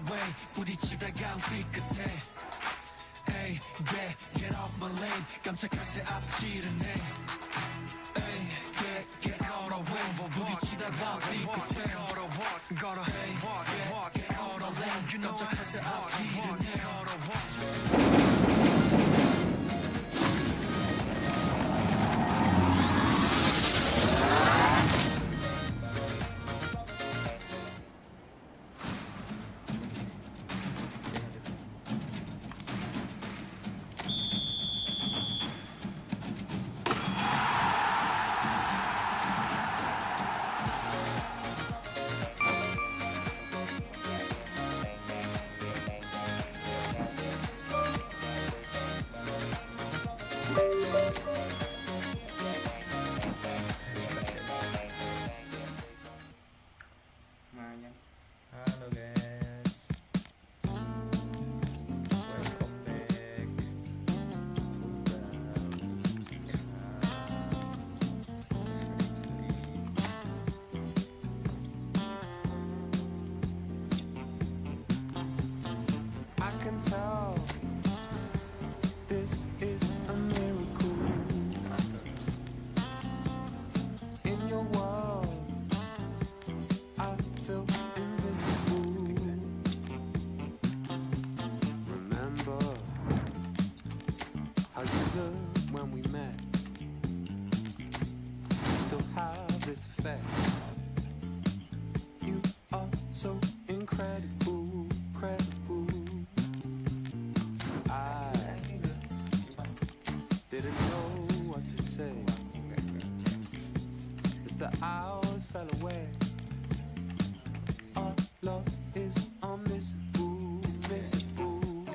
away 부딪히다가 삐끗해 Ay, get off my lane 깜짝할 새 앞지르네 Ay, get out of way 부딪히다가 삐끗해 Ay, get out of lane 깜짝할 새 앞지르네 Halo guys, welcome back I can tell this is a miracle in your world. I feel invincible. Remember how you looked when we met. You still have this effect. You are so incredible, credible. I didn't know what to say as the hours fell away. Our love is unmissable, missable.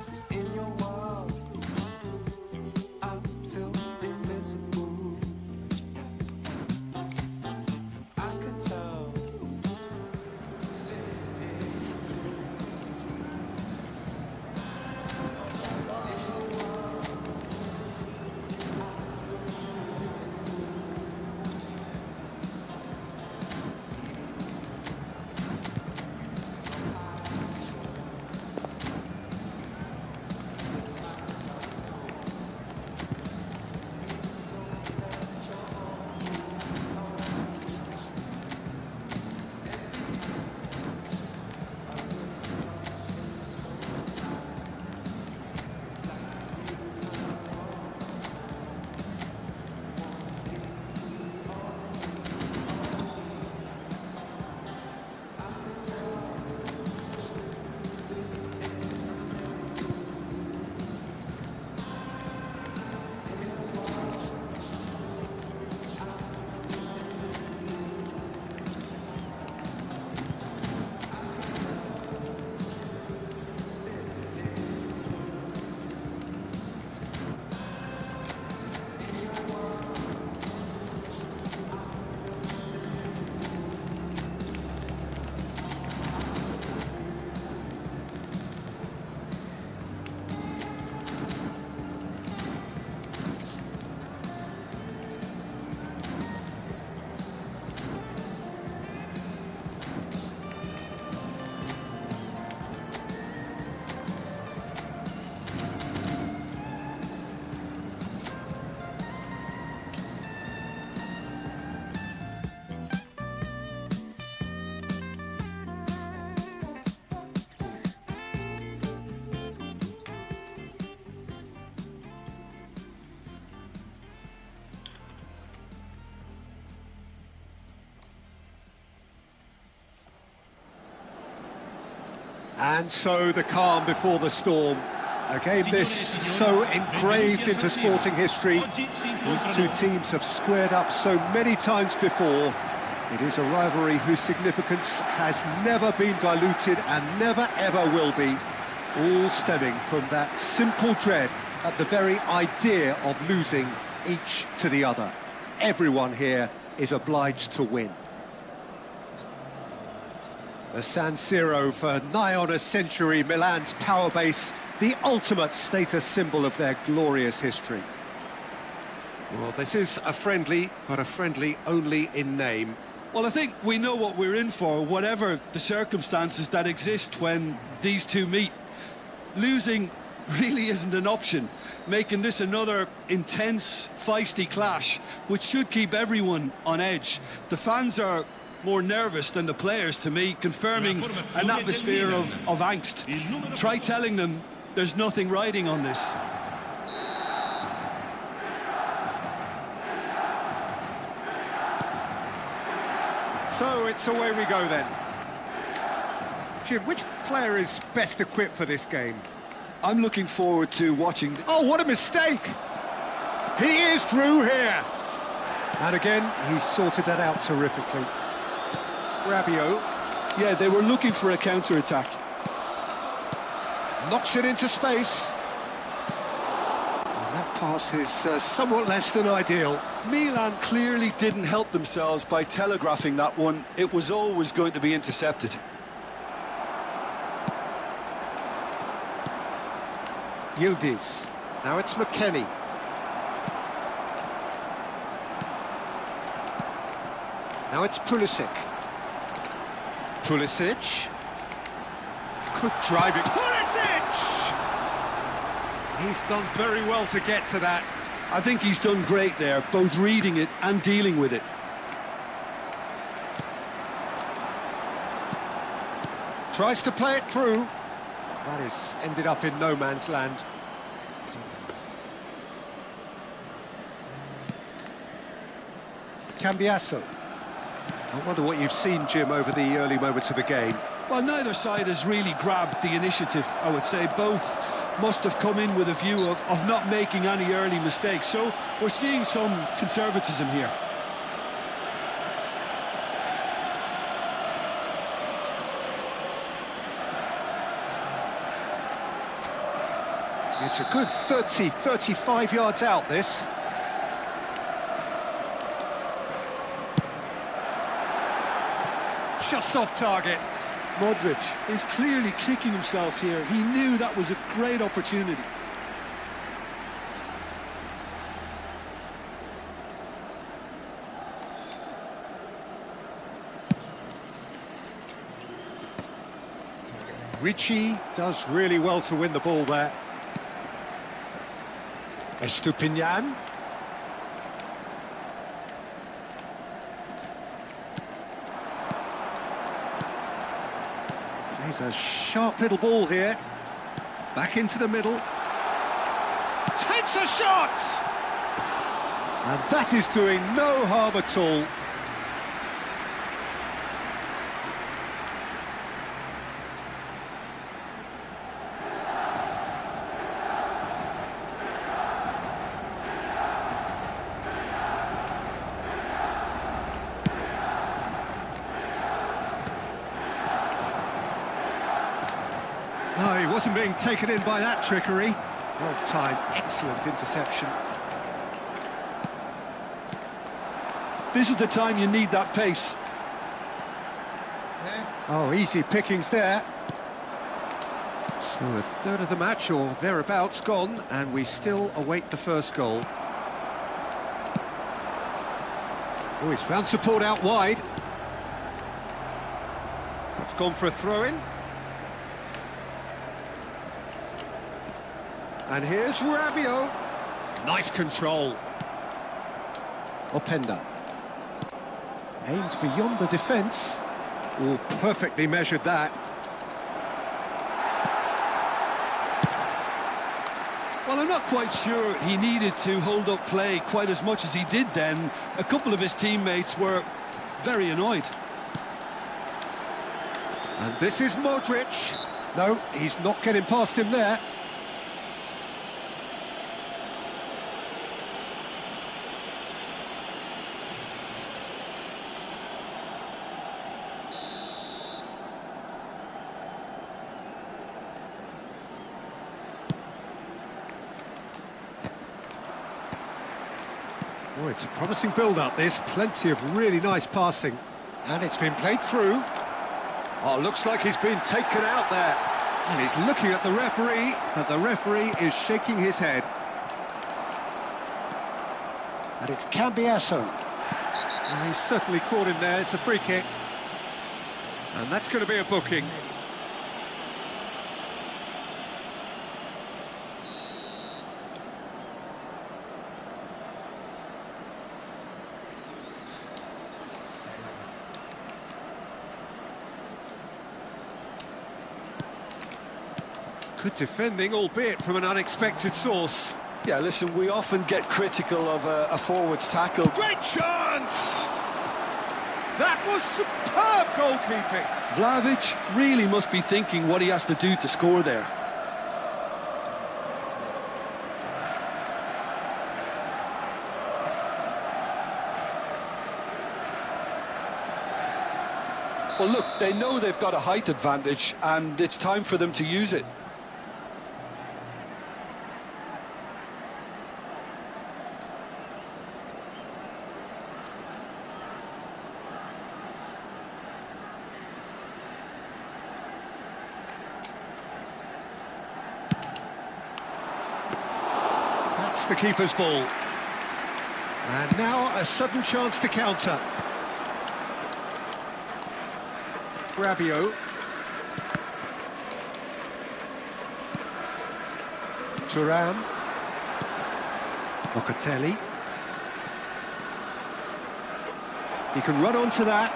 It's in your world. I feel invincible. I can tell. And so the calm before the storm. A game this so engraved into sporting history. These two teams have squared up so many times before. It is a rivalry whose significance has never been diluted and never ever will be. All stemming from that simple dread at the very idea of losing each to the other. Everyone here is obliged to win. The San Siro for nigh on a century, Milan's power base, the ultimate status symbol of their glorious history. Well, this is a friendly, but a friendly only in name. Well, I think we know what we're in for, whatever the circumstances that exist when these two meet. Losing really isn't an option, making this another intense, feisty clash, which should keep everyone on edge. The fans are more nervous than the players, to me, confirming an atmosphere of angst. Try telling them there's nothing riding on this. So it's away we go then. Jim, which player is best equipped for this game? I'm looking forward to watching... Oh, what a mistake! He is through here! And again, he's sorted that out terrifically. Rabiot. Yeah, they were looking for a counter-attack. Knocks it into space. And that pass is somewhat less than ideal. Milan clearly didn't help themselves by telegraphing that one. It was always going to be intercepted. Yildiz. Now it's McKennie. Now it's Pulisic. Pulisic. Could drive it. Pulisic! He's done very well to get to that. I think he's done great there, both reading it and dealing with it. Tries to play it through. That is ended up in no man's land. Cambiasso. I wonder what you've seen, Jim, over the early moments of the game. Well, neither side has really grabbed the initiative, I would say. Both must have come in with a view of not making any early mistakes. So we're seeing some conservatism here. It's a good 30, 35 yards out, this. Just off target. Modric is clearly kicking himself here. He knew that was a great opportunity. Ricci does really well to win the ball there. Estupinian. Plays a sharp little ball here. Back into the middle. Takes a shot! And that is doing no harm at all. No, he wasn't being taken in by that trickery. Well timed, excellent interception. This is the time you need that pace. Oh, easy pickings there. So a third of the match, or thereabouts, gone, and we still await the first goal. Oh, he's found support out wide. That's gone for a throw-in. And here's Rabiot. Nice control. Openda. Aims beyond the defence. Oh, perfectly measured that. Well, I'm not quite sure he needed to hold up play quite as much as he did then. A couple of his teammates were very annoyed. And this is Modric. No, he's not getting past him there. Oh, it's a promising build-up, this. Plenty of really nice passing. And it's been played through. Oh, looks like he's been taken out there. And he's looking at the referee, but the referee is shaking his head. And it's Cambiasso. And he's certainly caught him there. It's a free kick. And that's going to be a booking. Good defending, albeit from an unexpected source. Yeah, listen, we often get critical of a forward's tackle. Great chance! That was superb goalkeeping. Vlahovic really must be thinking what he has to do to score there. Well, look, they know they've got a height advantage, and it's time for them to use it. That's the keeper's ball. And now a sudden chance to counter. Rabiot. Thuram. Locatelli. He can run onto that.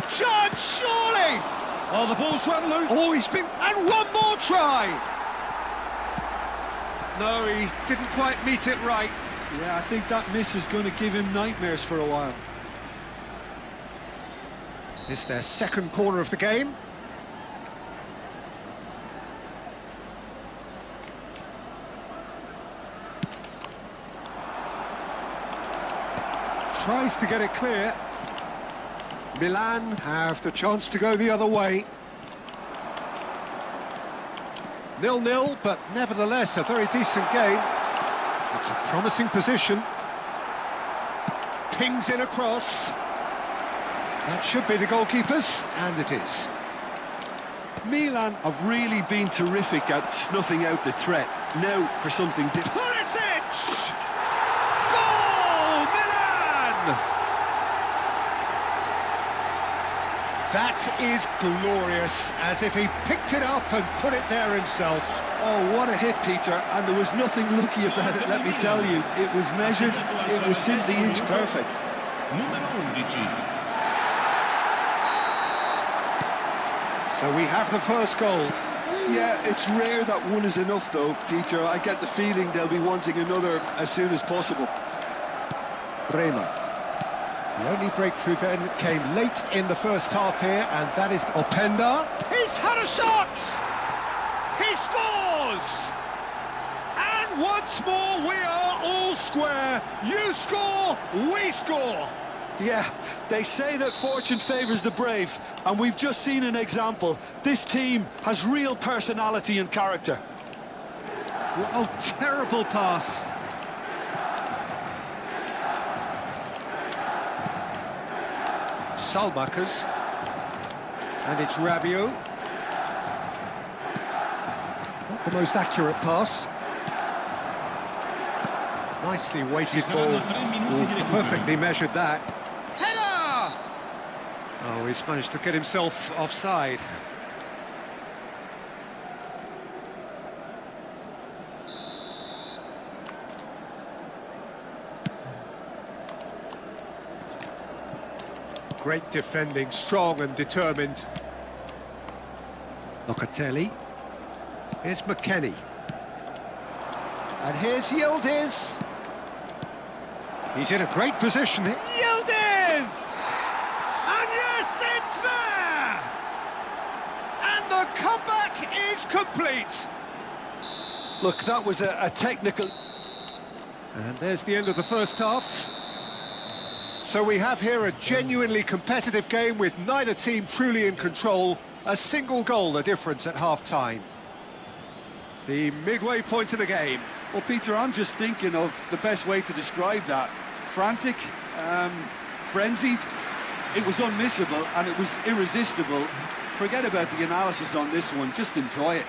Chance, surely! Oh, the ball's run loose. Oh, he's been... And one more try! No, he didn't quite meet it right. Yeah, I think that miss is going to give him nightmares for a while. It's their second corner of the game. Tries to get it clear. Milan have the chance to go the other way. 0-0, but nevertheless a very decent game. It's a promising position. Pings in across. That should be the goalkeepers, and it is. Milan have really been terrific at snuffing out the threat. Now for something different. Pulisic! Goal, Milan! That is glorious, as if he picked it up and put it there himself. Oh, what a hit, Peter, and there was nothing lucky about it, let me tell you. It was measured, it was simply inch perfect. So we have the first goal. Yeah, it's rare that one is enough, though, Peter. I get the feeling they'll be wanting another as soon as possible. Bremer. The only breakthrough then came late in the first half here, and that is Openda. He's had a shot! He scores! And once more we are all square. You score, we score. Yeah, they say that fortune favours the brave, and we've just seen an example. This team has real personality and character. Oh, terrible pass. Salmakers. And it's Rabiot. Not the most accurate pass. Nicely weighted ball. Oh, perfectly measured that. Header! Oh, he's managed to get himself offside. Great defending, strong and determined. Locatelli. Here's McKennie. And here's Yildiz. He's in a great position. Yildiz! And yes, it's there! And the comeback is complete. Look, that was a technical... And there's the end of the first half. So we have here a genuinely competitive game with neither team truly in control. A single goal the difference at half-time. The midway point of the game. Well, Peter, I'm just thinking of the best way to describe that. Frantic, frenzied. It was unmissable and it was irresistible. Forget about the analysis on this one, just enjoy it.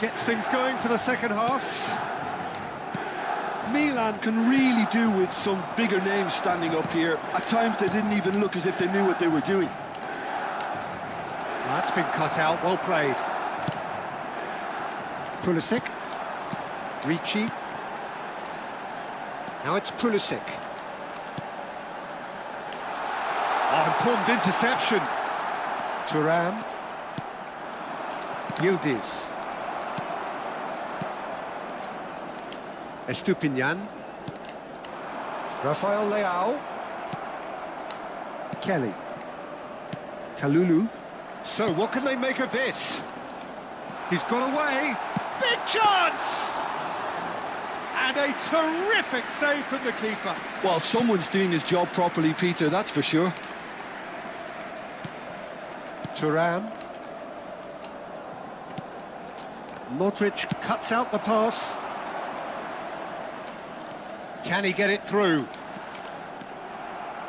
Gets things going for the second half. Milan can really do with some bigger names standing up here. At times they didn't even look as if they knew what they were doing. That's been cut out, well played. Pulisic. Ricci. Now it's Pulisic. Oh, important interception. Thuram. Yildiz. Estupinian. Rafael Leao. Kelly. Kalulu. So, what can they make of this? He's got away. Big chance! And a terrific save from the keeper. Well, someone's doing his job properly, Peter, that's for sure. Thuram. Modric cuts out the pass. Can he get it through?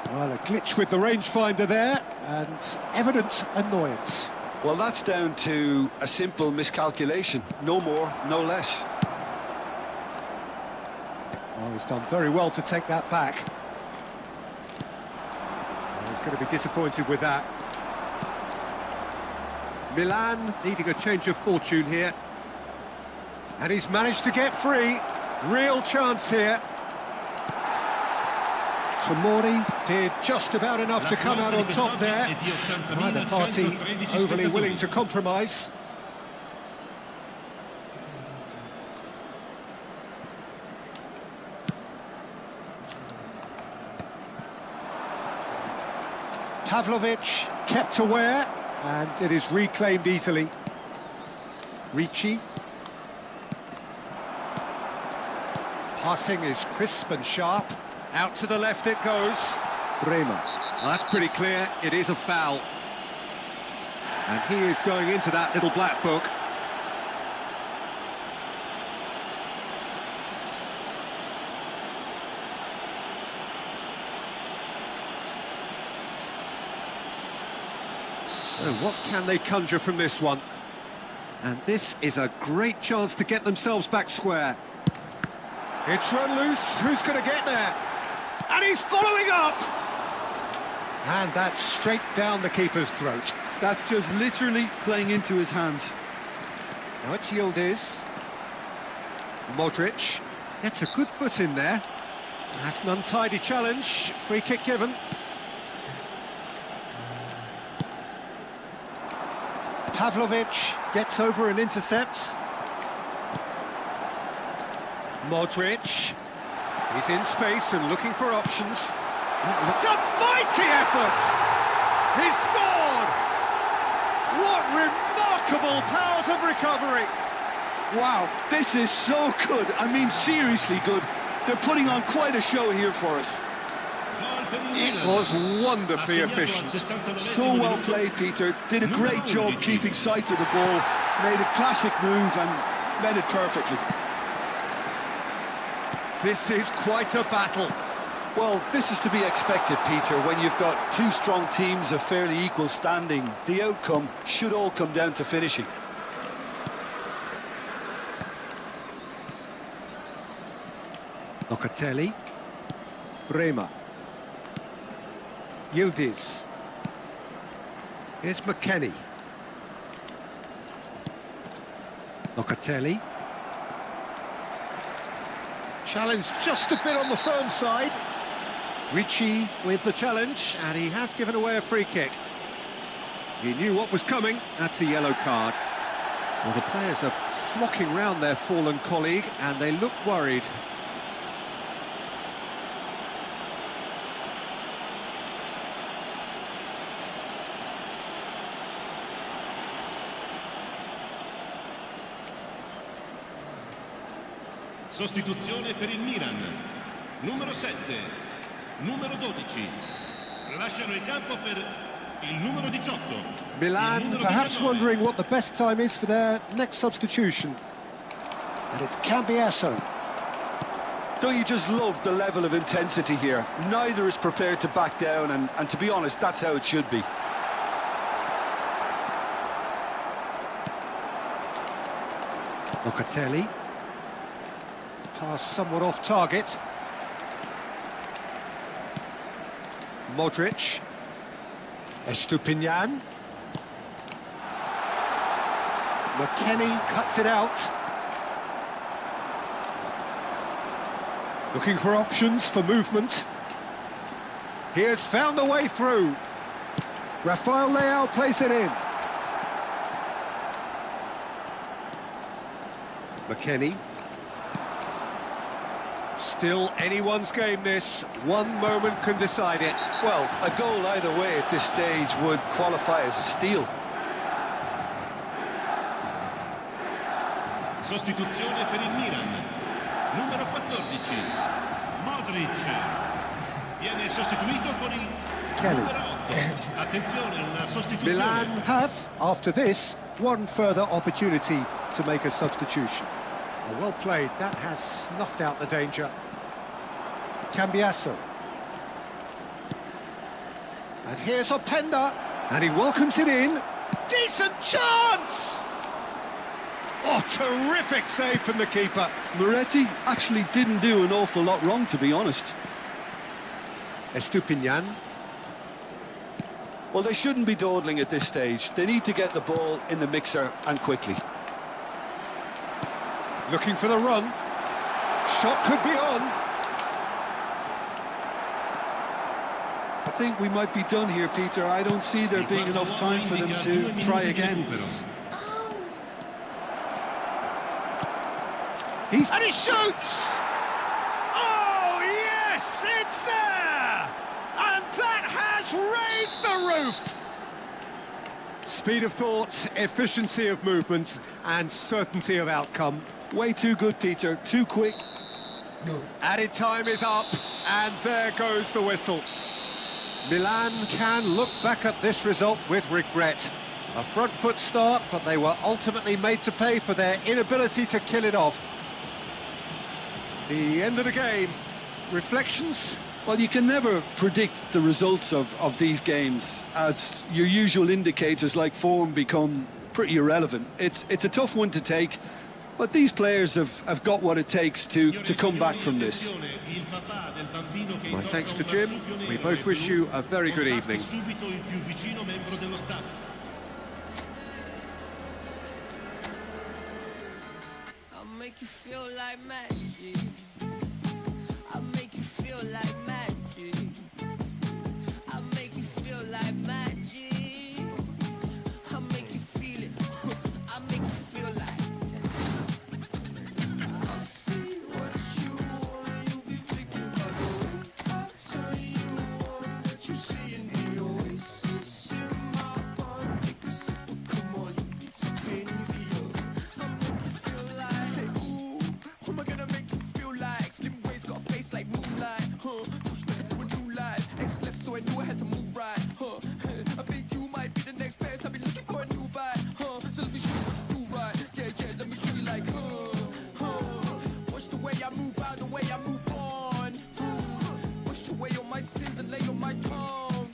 Well, a glitch with the rangefinder there, and evident annoyance. Well, that's down to a simple miscalculation. No more, no less. Oh, he's done very well to take that back. Oh, he's going to be disappointed with that. Milan needing a change of fortune here. And he's managed to get free. Real chance here. Tomori did just about enough to come out on top there. Neither party overly willing to compromise. Pavlovic kept aware, and it is reclaimed easily. Ricci. Passing is crisp and sharp. Out to the left it goes. Bremer. Well, that's pretty clear. It is a foul. And he is going into that little black book. So what can they conjure from this one? And this is a great chance to get themselves back square. It's run loose. Who's going to get there? And he's following up! And that's straight down the keeper's throat. That's just literally playing into his hands. Now it's Yildiz. Modric gets a good foot in there. That's an untidy challenge. Free kick given. Pavlovic gets over and intercepts. Modric. He's in space and looking for options. It's a mighty effort! He's scored! What remarkable powers of recovery! Wow, this is so good. I mean, seriously good. They're putting on quite a show here for us. It was wonderfully efficient. So well played, Peter. Did a great job keeping sight of the ball. Made a classic move and made it perfectly. This is quite a battle. Well, this is to be expected, Peter, when you've got two strong teams of fairly equal standing. The outcome should all come down to finishing. Locatelli. Bremer. Yildiz. Here's McKennie. Locatelli. Challenge just a bit on the firm side. Ricci with the challenge, and he has given away a free kick. He knew what was coming. That's a yellow card. Well, the players are flocking round their fallen colleague, and they look worried. Sostituzione per il Milan. Numero 7, numero 12. Lasciano il campo per il numero 18. Milan perhaps wondering what the best time is for their next substitution. And it's Cambiasso. Don't you just love the level of intensity here? Neither is prepared to back down, and to be honest, that's how it should be. Locatelli. Pass somewhat off target. Modric. Estupinian. McKennie cuts it out. Looking for options for movement. He has found the way through. Rafael Leao plays it in. McKennie. Still anyone's game this. One moment can decide it. Well, a goal either way at this stage would qualify as a steal. Sostituzione per il Milan. Numero 14. Modric. Viene sostituito con il Kelly. numero 8. Attenzione, una sostituzione. Milan have, after this, one further opportunity to make a substitution. Well played, that has snuffed out the danger. Cambiasso. And here's Openda, and he welcomes it in. Decent chance! Oh, terrific save from the keeper. Moretti actually didn't do an awful lot wrong, to be honest. Estupinian. Well, they shouldn't be dawdling at this stage. They need to get the ball in the mixer and quickly. Looking for the run. Shot could be on. I think we might be done here, Peter. I don't see there being enough time for them to try again. And he shoots! Oh, yes, it's there! And that has raised the roof! Speed of thought, efficiency of movement, and certainty of outcome. Way too good, Peter. Too quick. Added time is up, and there goes the whistle. Milan can look back at this result with regret. A front foot start, but they were ultimately made to pay for their inability to kill it off. The end of the game. Reflections? Well, you can never predict the results of these games, as your usual indicators like form pretty irrelevant. It's a tough one to take, but these players have got what it takes to come back from this. My thanks to Jim. We both wish you a very good evening. I'll make you feel like magic. I'll make you feel like magic. I'll make you feel like magic. I'll make you feel it. I'll make you feel like. I see what you want. You be thinking about the way I turn you on. That you see in the oasis in my palm. Take a sip, come on, you need to take it easy. I'll make you feel like, hey, ooh, who am I gonna make you feel like? Slim waist got a face like moonlight, huh? Too slick to a new life. X left, so I knew I had to move right, huh? I think you might be the next best. I've been looking for a new vibe, huh? So let me show you what to do right. Yeah, let me show you like, watch the way I move out, the way I move on. Wash away all my sins and lay on my tongue.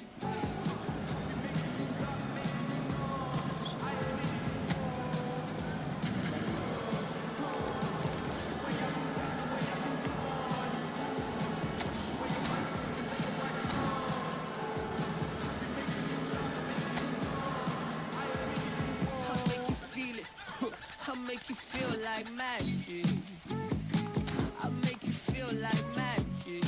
I'll make you feel it. I'll make you feel like magic. I'll make you feel like magic.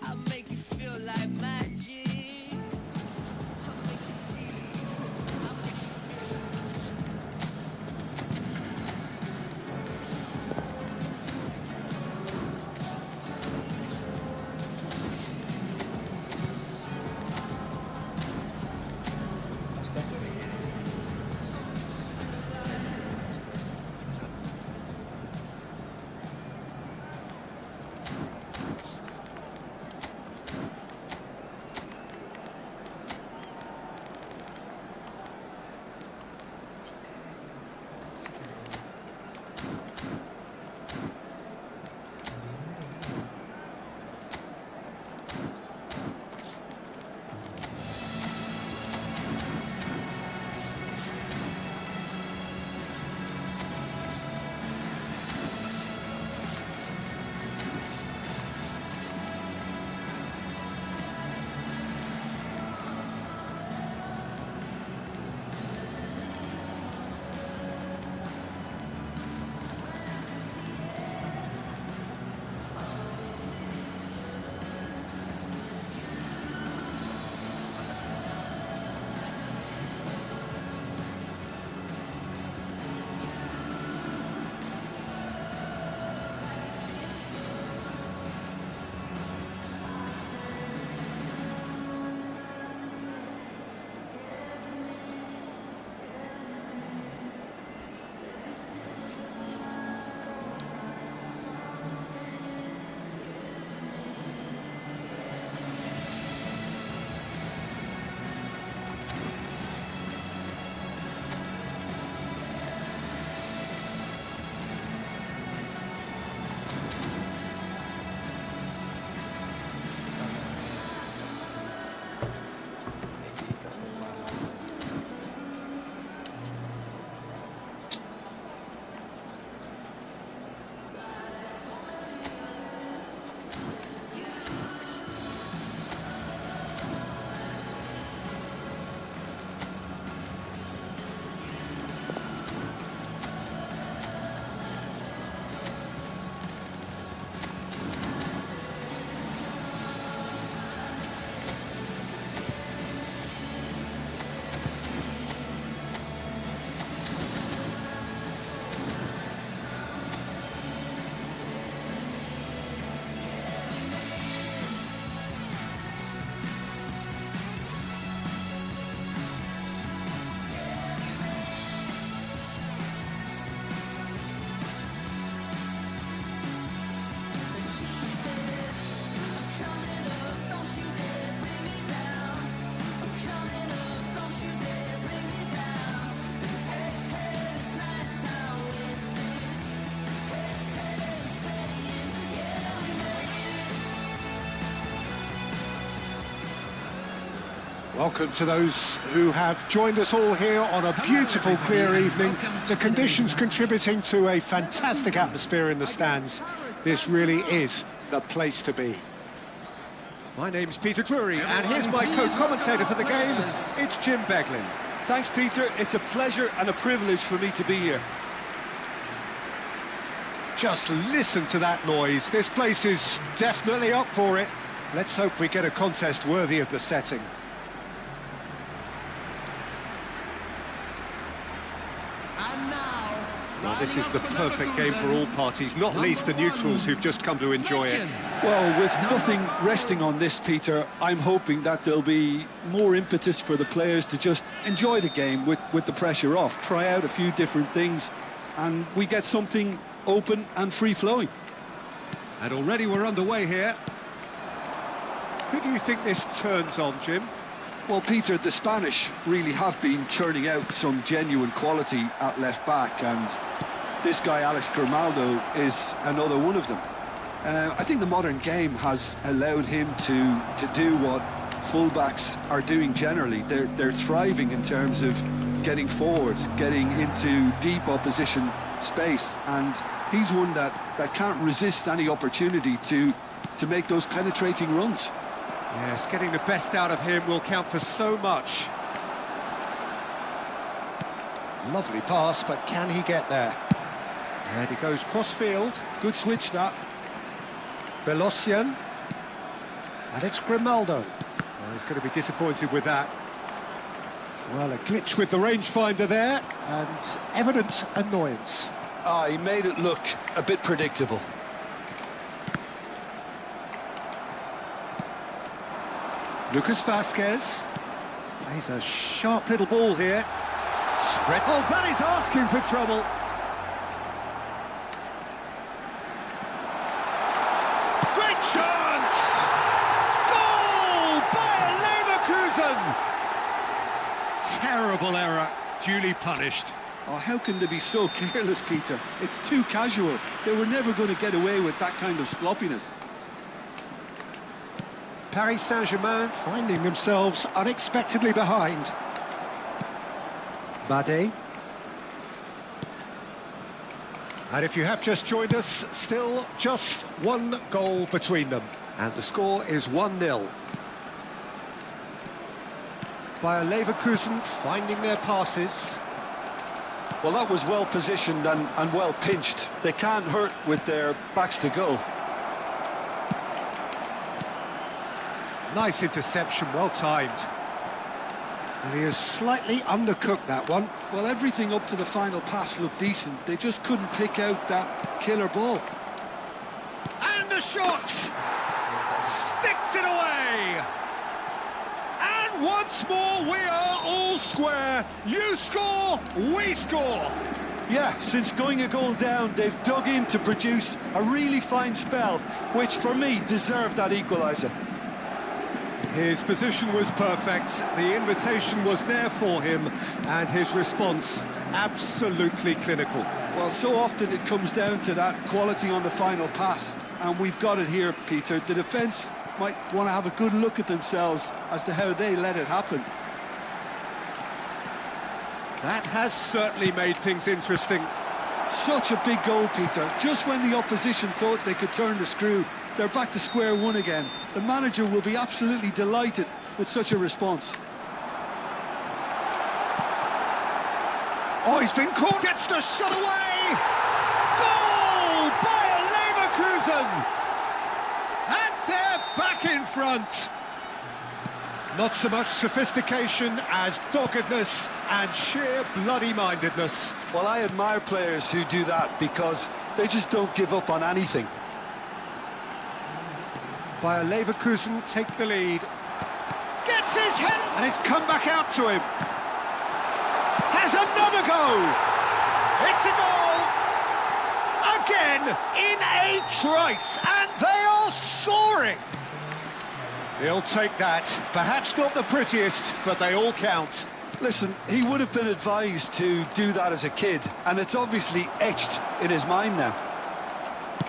I'll make you feel like magic. I'll make you feel it. I'll make you feel it. Welcome to those who have joined us all here on a beautiful, clear evening. The conditions contributing to a fantastic atmosphere in the stands. This really is the place to be. My name's Peter Drury, and here's my co-commentator for the game. It's Jim Beglin. Thanks, Peter. It's a pleasure and a privilege for me to be here. Just listen to that noise. This place is definitely up for it. Let's hope we get a contest worthy of the setting. Well, this is the perfect game for all parties, not least the neutrals who've just come to enjoy it. Well, with nothing resting on this, Peter, I'm hoping that there'll be more impetus for the players to just enjoy the game with the pressure off, try out a few different things, and we get something open and free-flowing. And already we're underway here. Who do you think this turns on, Jim? Well, Peter, the Spanish really have been churning out some genuine quality at left-back, and this guy, Alex Grimaldo, is another one of them. I think the modern game has allowed him to do what fullbacks are doing generally. They're thriving in terms of getting forward, getting into deep opposition space, and he's one that can't resist any opportunity to make those penetrating runs. Yes, getting the best out of him will count for so much. Lovely pass, but can he get there? And he goes cross-field. Good switch, that. Belocian. And it's Grimaldo. Well, he's going to be disappointed with that. Well, a glitch with the rangefinder there, and evident annoyance. He made it look a bit predictable. Lucas Vasquez. Plays a sharp little ball here. Spread. Oh, that is asking for trouble. Great chance! Goal! Bayer Leverkusen! Terrible error, duly punished. Oh, how can they be so careless, Peter? It's too casual. They were never going to get away with that kind of sloppiness. Paris Saint-Germain finding themselves unexpectedly behind. Bade. And if you have just joined us, still just one goal between them. And the score is 1-0. Bayer Leverkusen finding their passes. Well, that was well positioned and well pinched. They can't hurt with their backs to goal. Nice interception, well timed. And he has slightly undercooked that one. Well, everything up to the final pass looked decent. They just couldn't pick out that killer ball. And the shot! Sticks it away! And once more we are all square. You score, we score! Yeah, since going a goal down, they've dug in to produce a really fine spell, which for me deserved that equaliser. His position was perfect, the invitation was there for him, and his response absolutely clinical. Well, so often it comes down to that quality on the final pass, and we've got it here, Peter. The defence might want to have a good look at themselves as to how they let it happen. That has certainly made things interesting. Such a big goal, Peter. Just when the opposition thought they could turn the screw, they're back to square one again. The manager will be absolutely delighted with such a response. Oh, he's been caught, gets the shot away! Goal! Bayer Leverkusen! And they're back in front. Not so much sophistication as doggedness and sheer bloody-mindedness. Well, I admire players who do that because they just don't give up on anything. Bayer Leverkusen take the lead. Gets his head, and it's come back out to him. Has another go. It's a goal. Again, in a trice, and they are soaring. He'll take that. Perhaps not the prettiest, but they all count. Listen, he would have been advised to do that as a kid, and it's obviously etched in his mind now.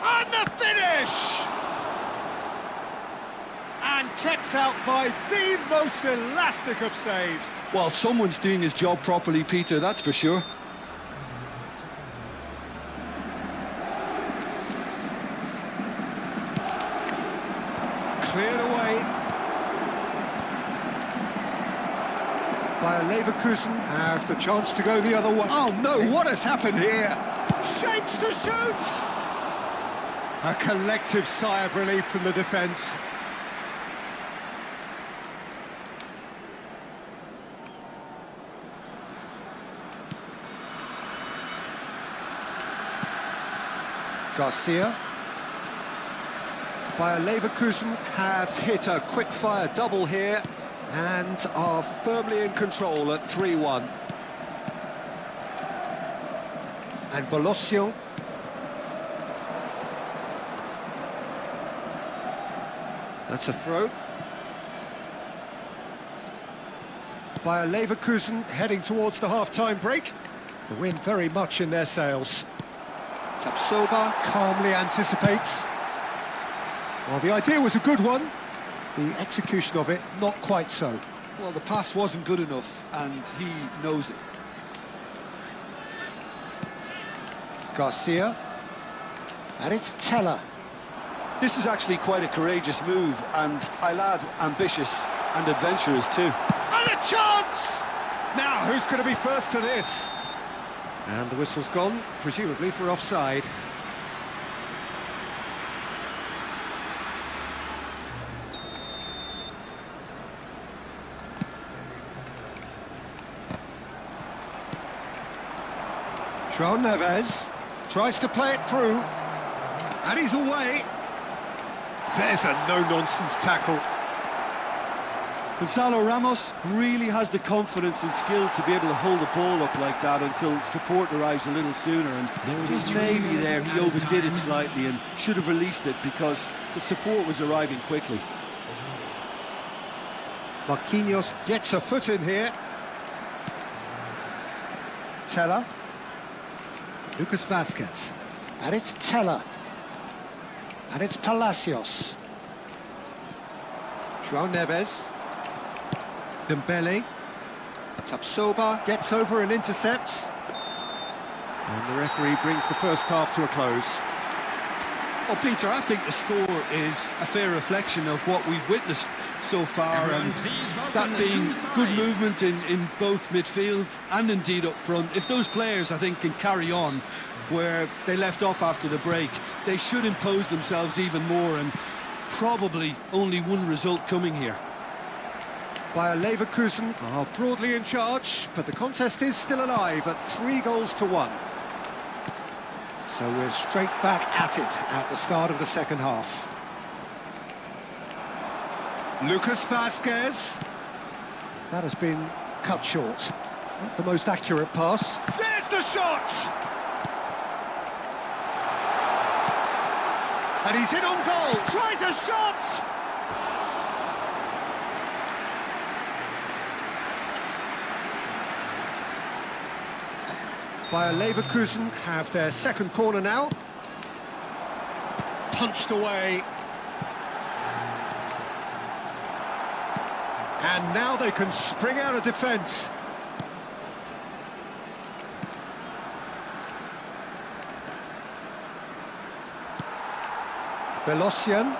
And the finish! and kept out by the most elastic of saves. Well, someone's doing his job properly, Peter, that's for sure. Cleared away by Leverkusen. Have the chance to go the other way. Oh no, what has happened here? Shapes to shoot! A collective sigh of relief from the defence. Garcia. Bayer Leverkusen have hit a quick-fire double here and are firmly in control at 3-1. And Bolossian. That's a throw. Bayer Leverkusen heading towards the half-time break. The wind very much in their sails. Tapsoba calmly anticipates. Well, the idea was a good one. The execution of it, not quite so. Well, the pass wasn't good enough, and he knows it. Garcia. And it's Teller. This is actually quite a courageous move, and I'll add ambitious and adventurous too. And a chance! Now, who's going to be first to this? And the whistle's gone, presumably for offside. João Neves tries to play it through, and he's away. There's a no-nonsense tackle. Gonzalo Ramos really has the confidence and skill to be able to hold the ball up like that until support arrives a little sooner, and just maybe there he overdid it slightly and should have released it because the support was arriving quickly. Marquinhos gets a foot in here. Teller. Lucas Vazquez. And it's Teller. And it's Palacios. João Neves. Dembele. Tapsoba gets over and intercepts. And the referee brings the first half to a close. Well, Peter, I think the score is a fair reflection of what we've witnessed so far, and that being good movement in both midfield and indeed up front. If those players, I think, can carry on where they left off after the break, they should impose themselves even more, and probably only one result coming here. Bayer Leverkusen are broadly in charge, but the contest is still alive at 3-1. So we're straight back at it at the start of the second half. Lucas Vazquez. That has been cut short. Not the most accurate pass. There's the shot! And he's in on goal. Tries a shot! Bayer Leverkusen have their second corner now. Punched away. And now they can spring out of defence. Bolossian.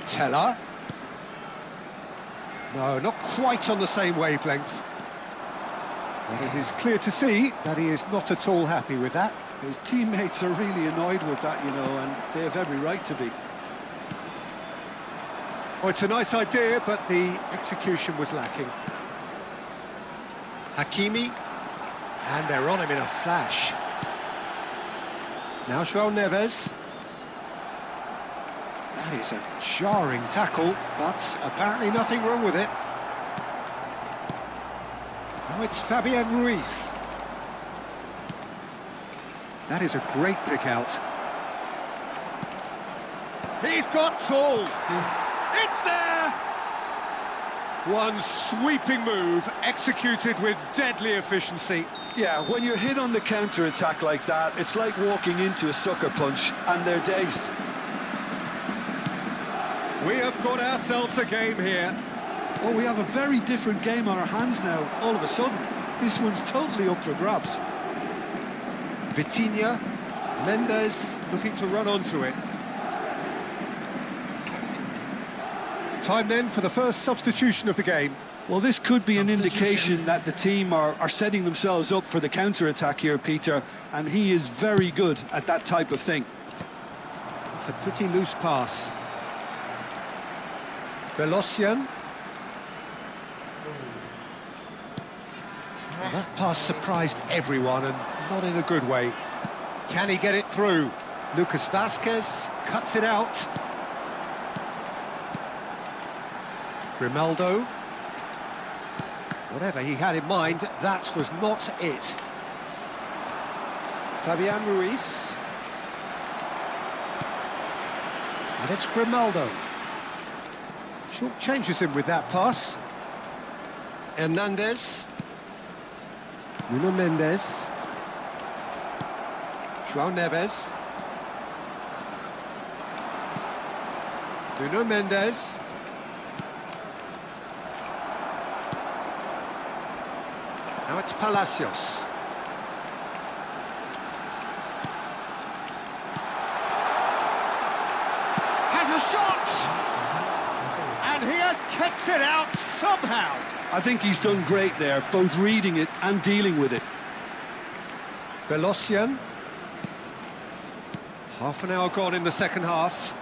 Teller. No, not quite on the same wavelength. But it is clear to see that he is not at all happy with that. His teammates are really annoyed with that, you know, and they have every right to be. Oh, it's a nice idea, but the execution was lacking. Hakimi. And they're on him in a flash. Now João Neves. That is a jarring tackle, but apparently nothing wrong with it. Now it's Fabian Ruiz. That is a great pick out. He's got tall. It's there! One sweeping move, executed with deadly efficiency. Yeah, when you're hit on the counter-attack like that, it's like walking into a sucker punch and they're dazed. We have got ourselves a game here. Oh, we have a very different game on our hands now, all of a sudden. This one's totally up for grabs. Vitinha, Mendes looking to run onto it. Time then for the first substitution of the game. Well, this could be an indication that the team are setting themselves up for the counter-attack here, Peter, and he is very good at that type of thing. It's a pretty loose pass. Belosian. Well, that pass surprised everyone, and not in a good way. Can he get it through? Lucas Vasquez cuts it out. Grimaldo. Whatever he had in mind, that was not it. Fabian Ruiz. And it's Grimaldo. Short changes him with that pass. Hernandez. Nuno Mendes. João Neves. Nuno Mendes. Now it's Palacios. Has a shot! And he has kept it out somehow. I think he's done great there, both reading it and dealing with it. Belosian. Half an hour gone in the second half.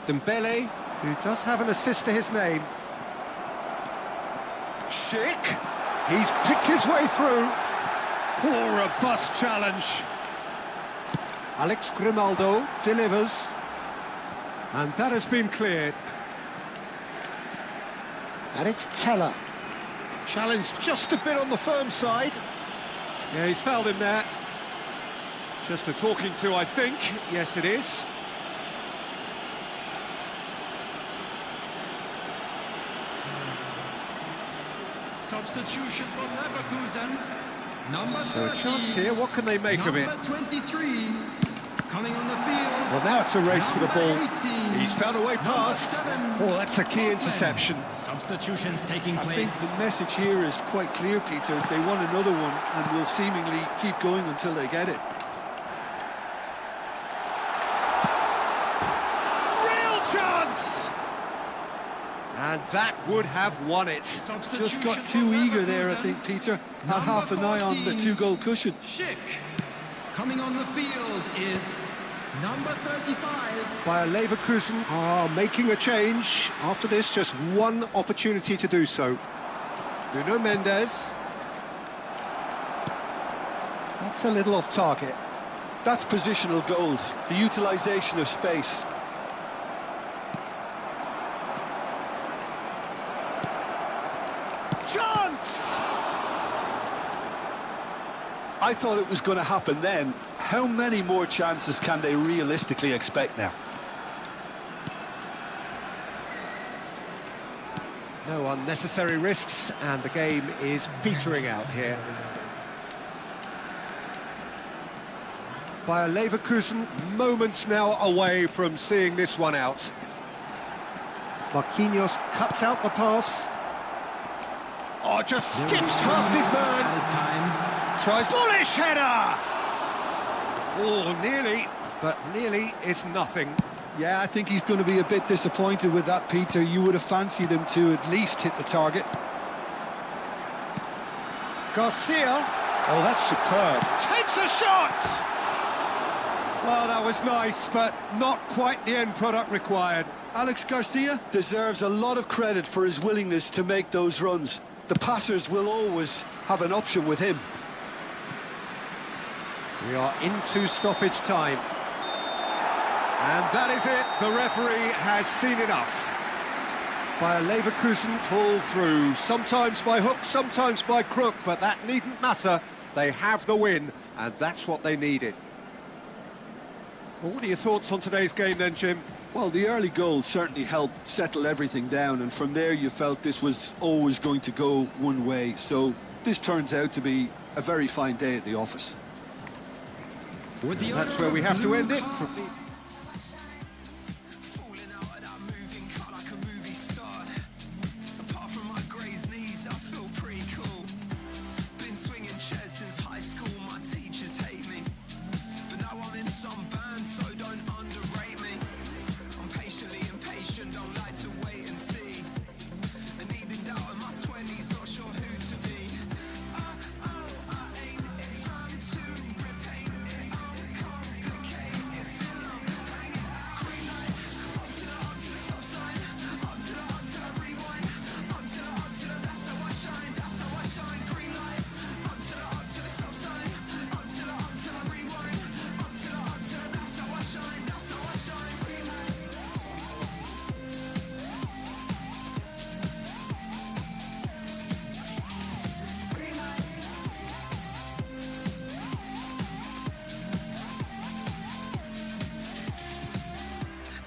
Dembele, who does have an assist to his name. Schick. He's picked his way through. Poor robust challenge. Alex Grimaldo delivers. And that has been cleared. And it's Teller. Challenge just a bit on the firm side. Yeah, he's fouled him there. Just a talking to, I think. Yes, it is. Substitution for Leverkusen. Number So a 30. chance here. What can they make of it? Number 23. Coming on the field. Well, now it's a race for the ball. Number 18. He's found a way past. seven. Oh, that's a key interception. Substitutions taking I place. think the message here is quite clear, Peter. They want another one and will seemingly keep going until they get it. Real chance! And that would have won it. Just got too eager there, I think, Peter. Had half an eye on the two-goal cushion. Schick. Coming on the field is number 35. Bayer Leverkusen are making a change. After this, just one opportunity to do so. Nuno Mendes. That's a little off target. That's positional gold, the utilisation of space. Chance! I thought it was going to happen then. How many more chances can they realistically expect now? No unnecessary risks, and the game is petering out here. Bayer Leverkusen, moments now away from seeing this one out. Marquinhos cuts out the pass. Oh, just skips past his man. Tries bullish header. Oh, nearly, but nearly is nothing. Yeah, I think he's going to be a bit disappointed with that, Peter. You would have fancied him to at least hit the target. Garcia. Oh, that's superb. Takes a shot. Well, that was nice, but not quite the end product required. Alex Garcia deserves a lot of credit for his willingness to make those runs. The passers will always have an option with him. We are into stoppage time. And that is it. The referee has seen enough. Bayer Leverkusen pull through, sometimes by hook, sometimes by crook, but that needn't matter. They have the win, and that's what they needed. Well, what are your thoughts on today's game then, Jim? Well, the early goal certainly helped settle everything down, and from there you felt this was always going to go one way. So this turns out to be a very fine day at the office. That's where we have to end it. Falling out of that moving car like a movie star. Apart from my grazed knees, I feel pretty cool. Been swinging chairs since high school, my teachers hate me. But now I'm in some band, so don't underrate me. I'm patiently impatient, don't like to wait and see. And needing doubt in my 20s, not sure who to be. I ain't it time to repaint it, uncomplicate it. Still I'm hanging out. Green light, up to the stop sign, up to the rewind, up to the that's how I shine, that's how I shine. Green light, up to the stop sign, up to the rewind, up to the that's how I shine, that's how I shine. Green light.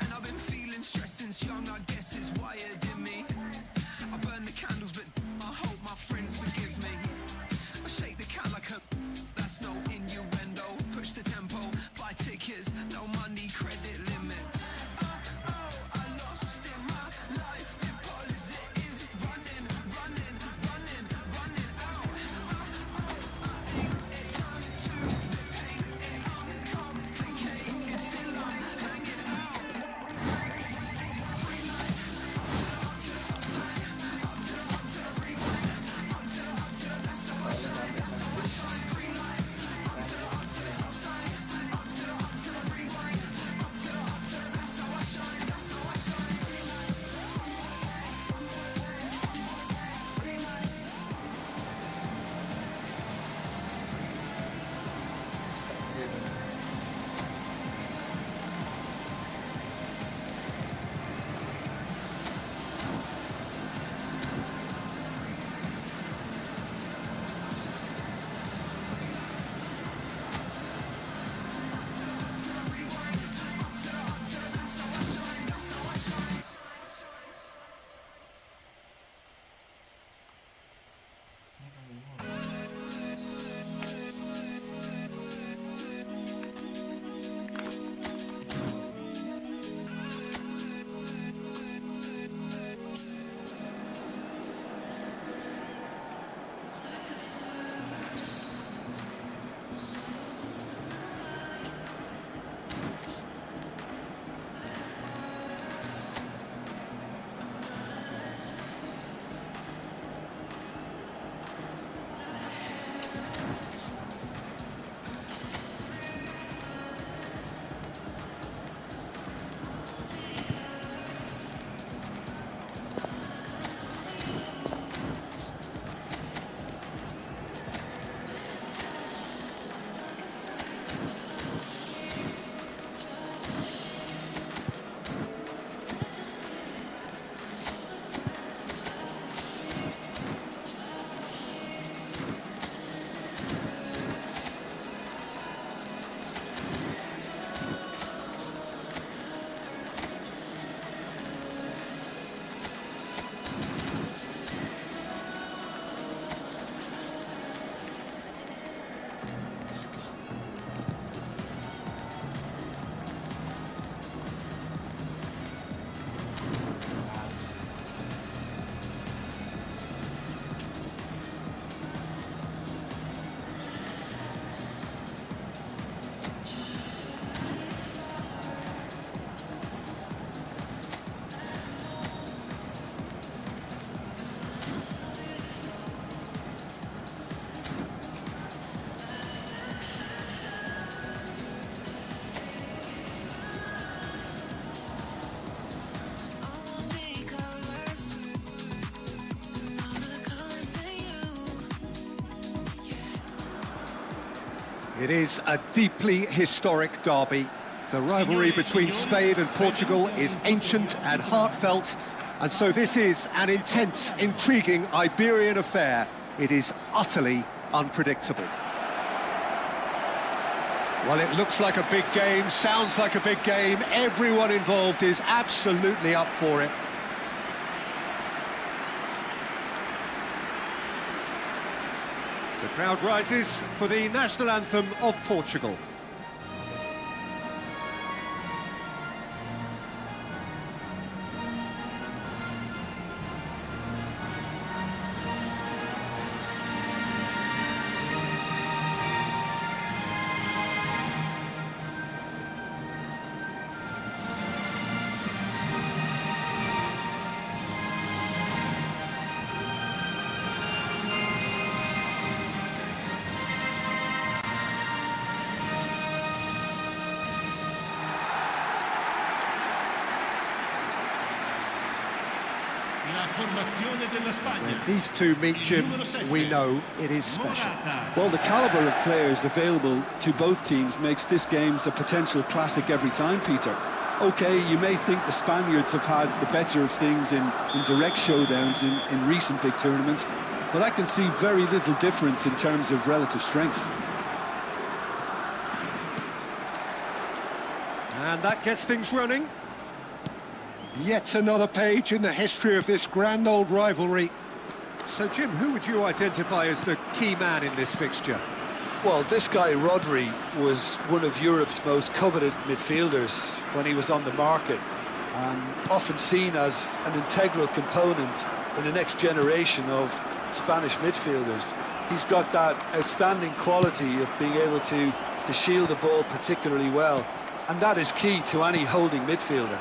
And I've been feeling stressed since young, I guess it's wired in me. I burn the candles, but I hope my friends forgive me. I shake the can like a that's no innuendo. Push the tempo, buy tickets, no money, credit limit. I lost in my life, deposit is running out. It's time to repaint it, uncomplicate it. Still I'm hanging out. It is a deeply historic derby. The rivalry between Spain and Portugal is ancient and heartfelt, and so this is an intense, intriguing Iberian affair. It is utterly unpredictable. Well, it looks like a big game, sounds like a big game. Everyone involved is absolutely up for it. The crowd rises for the national anthem of Portugal. La formazione della Spagna. When these two meet, Jim, we know it is special. Well, the calibre of players available to both teams makes this game a potential classic every time, Peter. OK, you may think the Spaniards have had the better of things in direct showdowns in recent big tournaments, but I can see very little difference in terms of relative strengths. And that gets things running. Yet another page in the history of this grand old rivalry. So, Jim, who would you identify as the key man in this fixture? Well, this guy, Rodri, was one of Europe's most coveted midfielders when he was on the market. Often seen as an integral component in the next generation of Spanish midfielders. He's got that outstanding quality of being able to shield the ball particularly well. And that is key to any holding midfielder.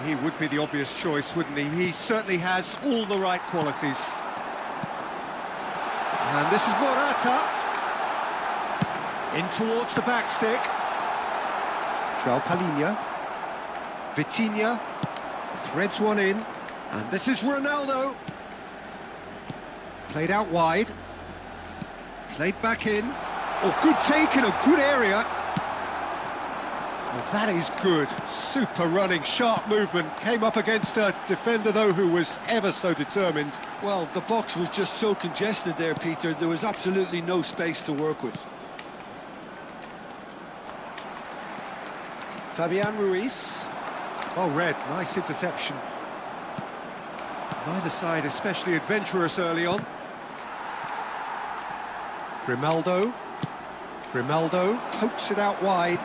He would be the obvious choice, wouldn't he? He certainly has all the right qualities. And this is Morata. In towards the back stick. João Palhinha. Vitinha. Threads one in. And this is Ronaldo. Played out wide. Played back in. Oh, good take in a good area. Well, that is good. Super running, sharp movement. Came up against a defender, though, who was ever so determined. Well, the box was just so congested there, Peter. There was absolutely no space to work with. Fabian Ruiz. Oh, red. Nice interception. Neither side especially adventurous early on. Grimaldo. Grimaldo pokes it out wide.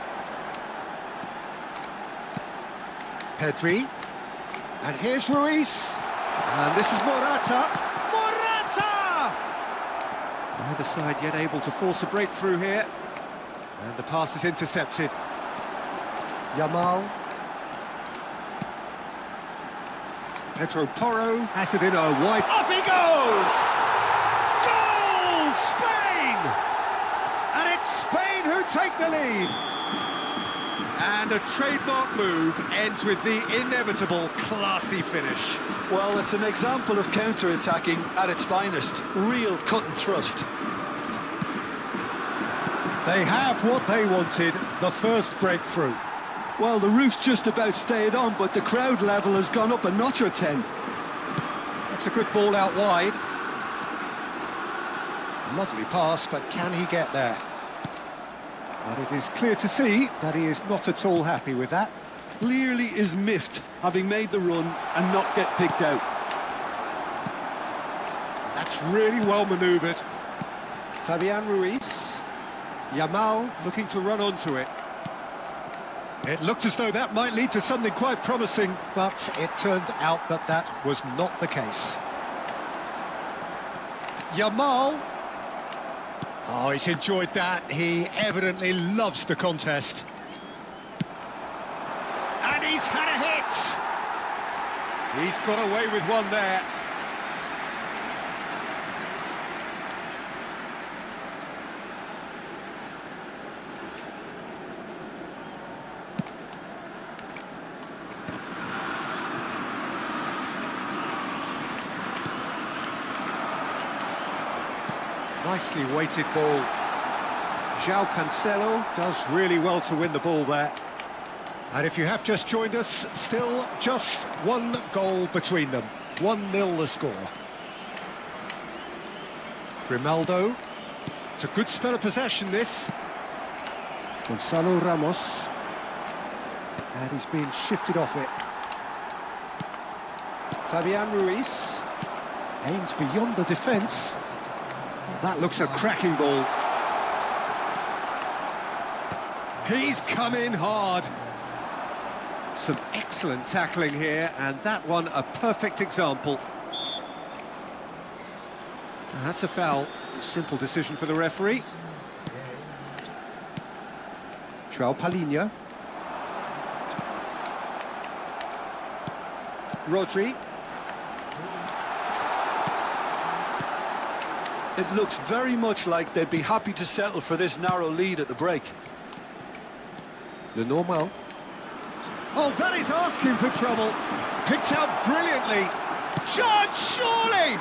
Pedri, and here's Ruiz, and this is Morata. Morata! Neither side yet able to force a breakthrough here, and the pass is intercepted. Yamal. Pedro Porro has it in a wide. Up he goes! Goal! Spain! And it's Spain who take the lead. And a trademark move ends with the inevitable classy finish. Well, it's an example of counter-attacking at its finest. Real cut and thrust. They have what they wanted, the first breakthrough. Well, the roof's just about stayed on, but the crowd level has gone up a notch or 10. That's a good ball out wide. Lovely pass, but can he get there? But it is clear to see that he is not at all happy with that. Clearly is miffed, having made the run and not get picked out. That's really well manoeuvred. Fabian Ruiz. Yamal looking to run onto it. It looked as though that might lead to something quite promising, but it turned out that that was not the case. Yamal. Oh, he's enjoyed that. He evidently loves the contest. And he's had a hit! He's got away with one there. Nicely weighted ball. João Cancelo does really well to win the ball there. And if you have just joined us, still just one goal between them. 1-0 the score. Grimaldo. It's a good spell of possession, this. Gonzalo Ramos. And he's been shifted off it. Fabian Ruiz. Aimed beyond the defence. Oh, that looks a cracking ball. He's come in hard. Some excellent tackling here, and that one a perfect example. Now, that's a foul. A simple decision for the referee. João Palhinha. Rodri. It looks very much like they'd be happy to settle for this narrow lead at the break. Lenormand. Oh, that is asking for trouble. Picked out brilliantly. Chance, surely!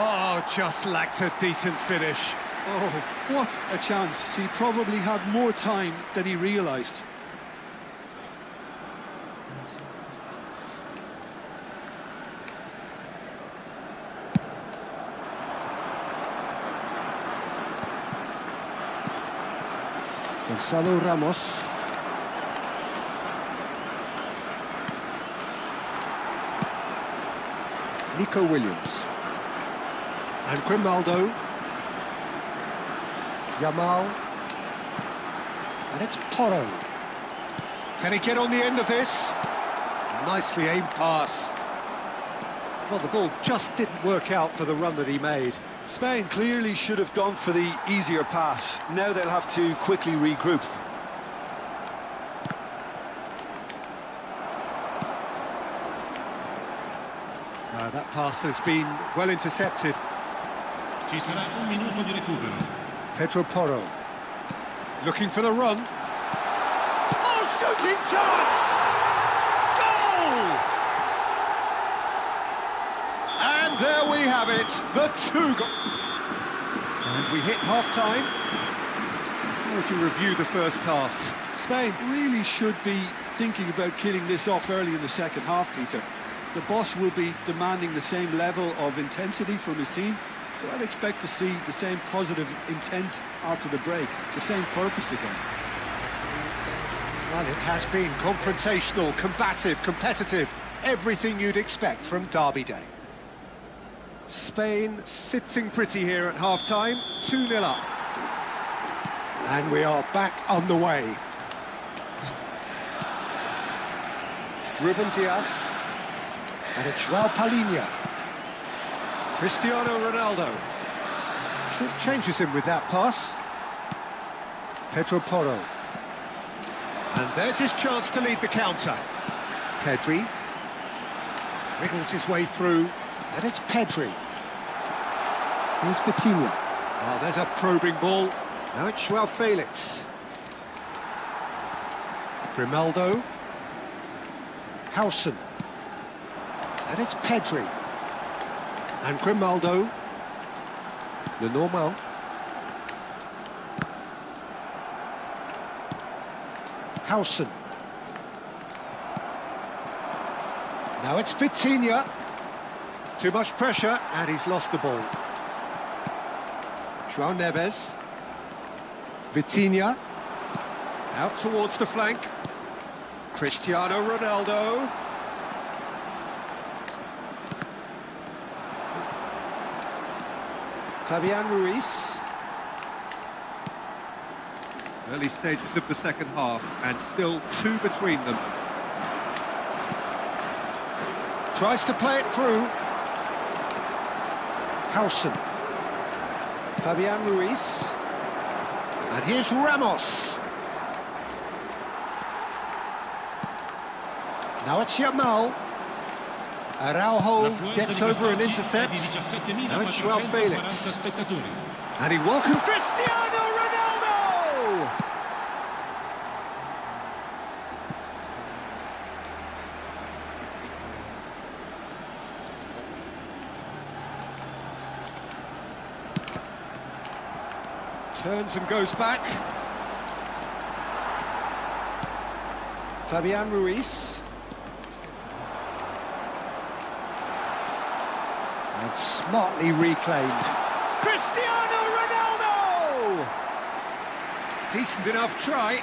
Oh, just lacked a decent finish. Oh, what a chance. He probably had more time than he realised. Gonzalo Ramos. Nico Williams. And Grimaldo. Yamal. And it's Porro. Can he get on the end of this? Nicely aimed pass. Well, the ball just didn't work out for the run that he made. Spain clearly should have gone for the easier pass. Now they'll have to quickly regroup. That pass has been well intercepted. Ci sarà un minuto di recupero. Pedro Porro. Looking for the run. Oh, shooting chance! Goal! And there we have it, the 2 goal. And we hit half-time. How would you review the first half? Spain really should be thinking about killing this off early in the second half, Peter. The boss will be demanding the same level of intensity from his team, so I'd expect to see the same positive intent after the break, the same purpose again. Well, it has been confrontational, combative, competitive, everything you'd expect from Derby Day. Spain sitting pretty here at half-time, 2-0 up. And we are back on the way. Ruben Dias. And it's João Palhinha. Cristiano Ronaldo. Short changes him with that pass. Pedro Porro. And there's his chance to lead the counter. Pedri. Wriggles his way through. And it's Pedri. Here's Vitinha. Oh, there's a probing ball. Now it's João Felix. Grimaldo. Howson. And it's Pedri. And Grimaldo. Lenormand. Howson. Now it's Vitinha. Too much pressure, and he's lost the ball. João Neves. Vitinha. Out towards the flank. Cristiano Ronaldo. Fabian Ruiz. Early stages of the second half, and still 2 between them. Tries to play it through. Howson. Fabian Ruiz. And here's Ramos. Now it's Yamal. Araujo gets over and intercepts. Now it's João Felix. And he welcomes Cristiano Ronaldo! Turns and goes back. Fabian Ruiz. And smartly reclaimed. Cristiano Ronaldo! Decent enough try.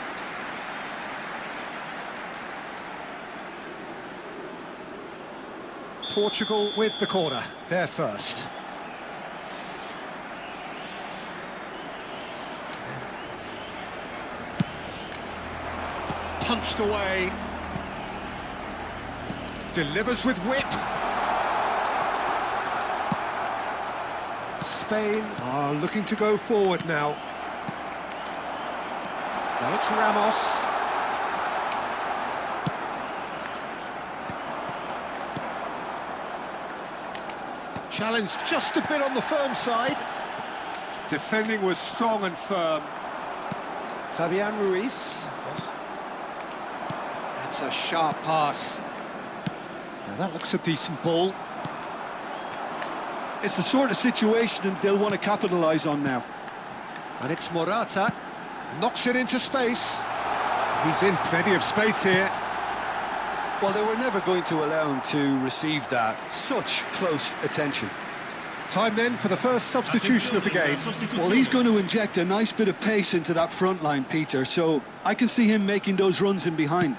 Portugal with the corner, they're first. Punched away. Delivers with whip. Spain are looking to go forward now. Now it's Ramos. Challenge just a bit on the firm side. Defending was strong and firm. Fabian Ruiz. That's a sharp pass. Now that looks a decent ball. It's the sort of situation that they'll want to capitalise on now. And it's Morata. Knocks it into space. He's in plenty of space here. Well, they were never going to allow him to receive that. Such close attention. Time then for the first substitution of the game. Well, he's going to inject a nice bit of pace into that front line, Peter, so I can see him making those runs in behind.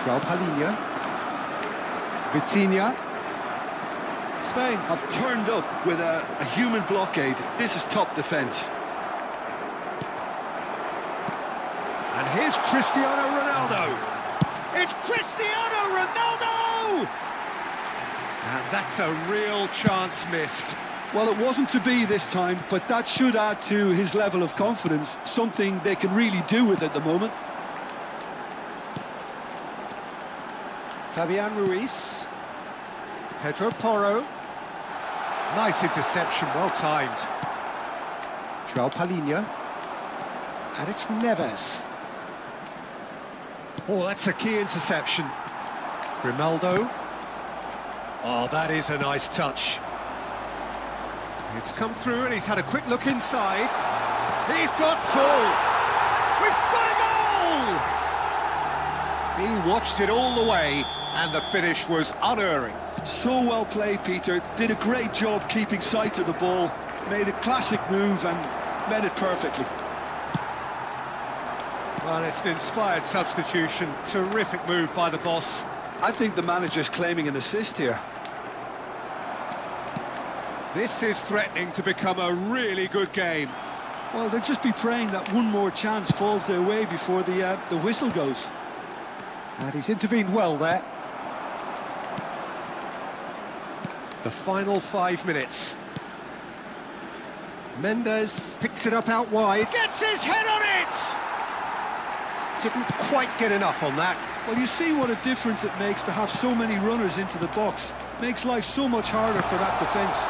João Palhinha. Vitinha. Spain have turned up with a human blockade. This is top defence. And here's Cristiano Ronaldo. It's Cristiano Ronaldo! And that's a real chance missed. Well, it wasn't to be this time, but that should add to his level of confidence, something they can really do with at the moment. Fabian Ruiz. Pedro Porro. Nice interception, well timed. João Palhinha. And it's Neves. Oh, that's a key interception. Grimaldo. Oh, that is a nice touch. It's come through and he's had a quick look inside. He's got two. We've got a goal! He watched it all the way and the finish was unerring. So well played, Peter. Did a great job keeping sight of the ball. Made a classic move and made it perfectly. Well, it's an inspired substitution. Terrific move by the boss. I think the manager's claiming an assist here. This is threatening to become a really good game. Well, they'll just be praying that one more chance falls their way before the whistle goes. And he's intervened well there. The final 5 minutes. Mendes picks it up out wide. Gets his head on it! Didn't quite get enough on that. Well, you see what a difference it makes to have so many runners into the box. Makes life so much harder for that defence.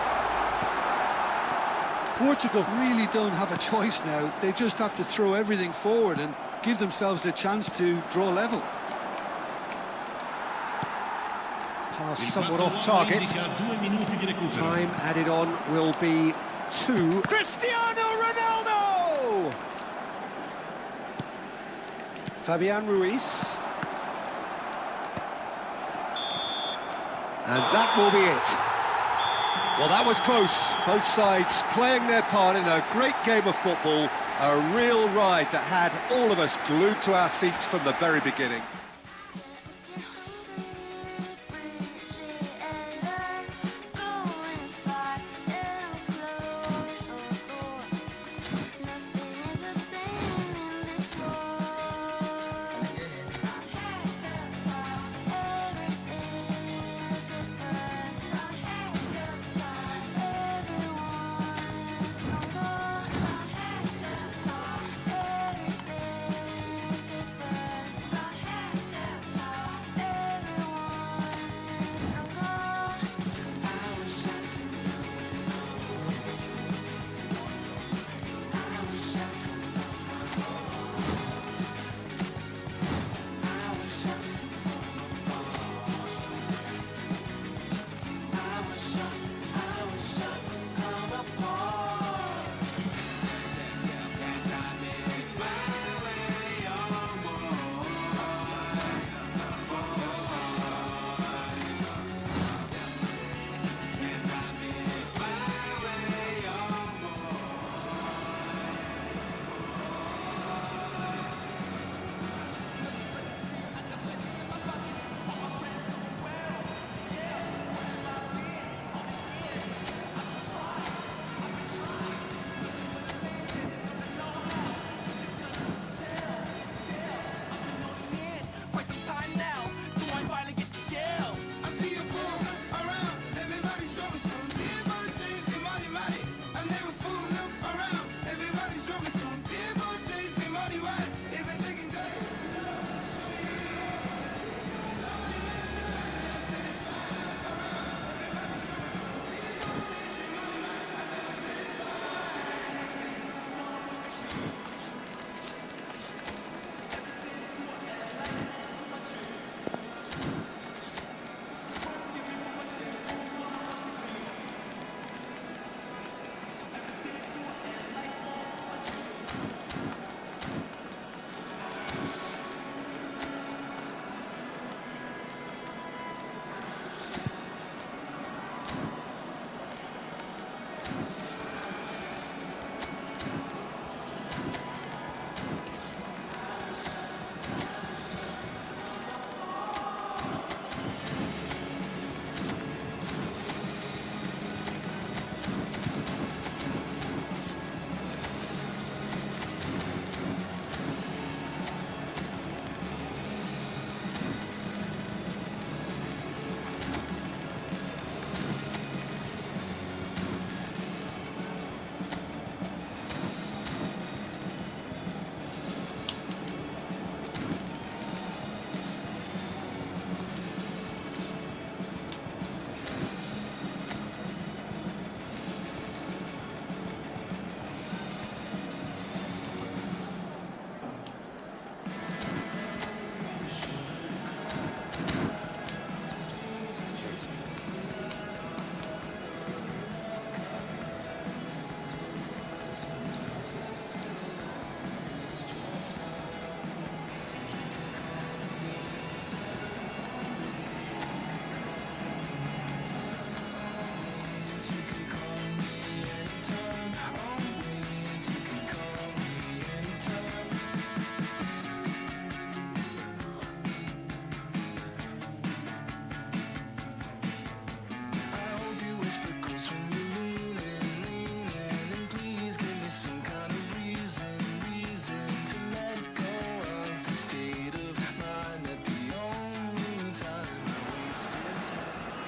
Portugal really don't have a choice now. They just have to throw everything forward and give themselves a chance to draw level. Pass somewhat off target. Time added on will be 2. Cristiano Ronaldo! Fabian Ruiz. And that will be it. Well, that was close. Both sides playing their part in a great game of football. A real ride that had all of us glued to our seats from the very beginning.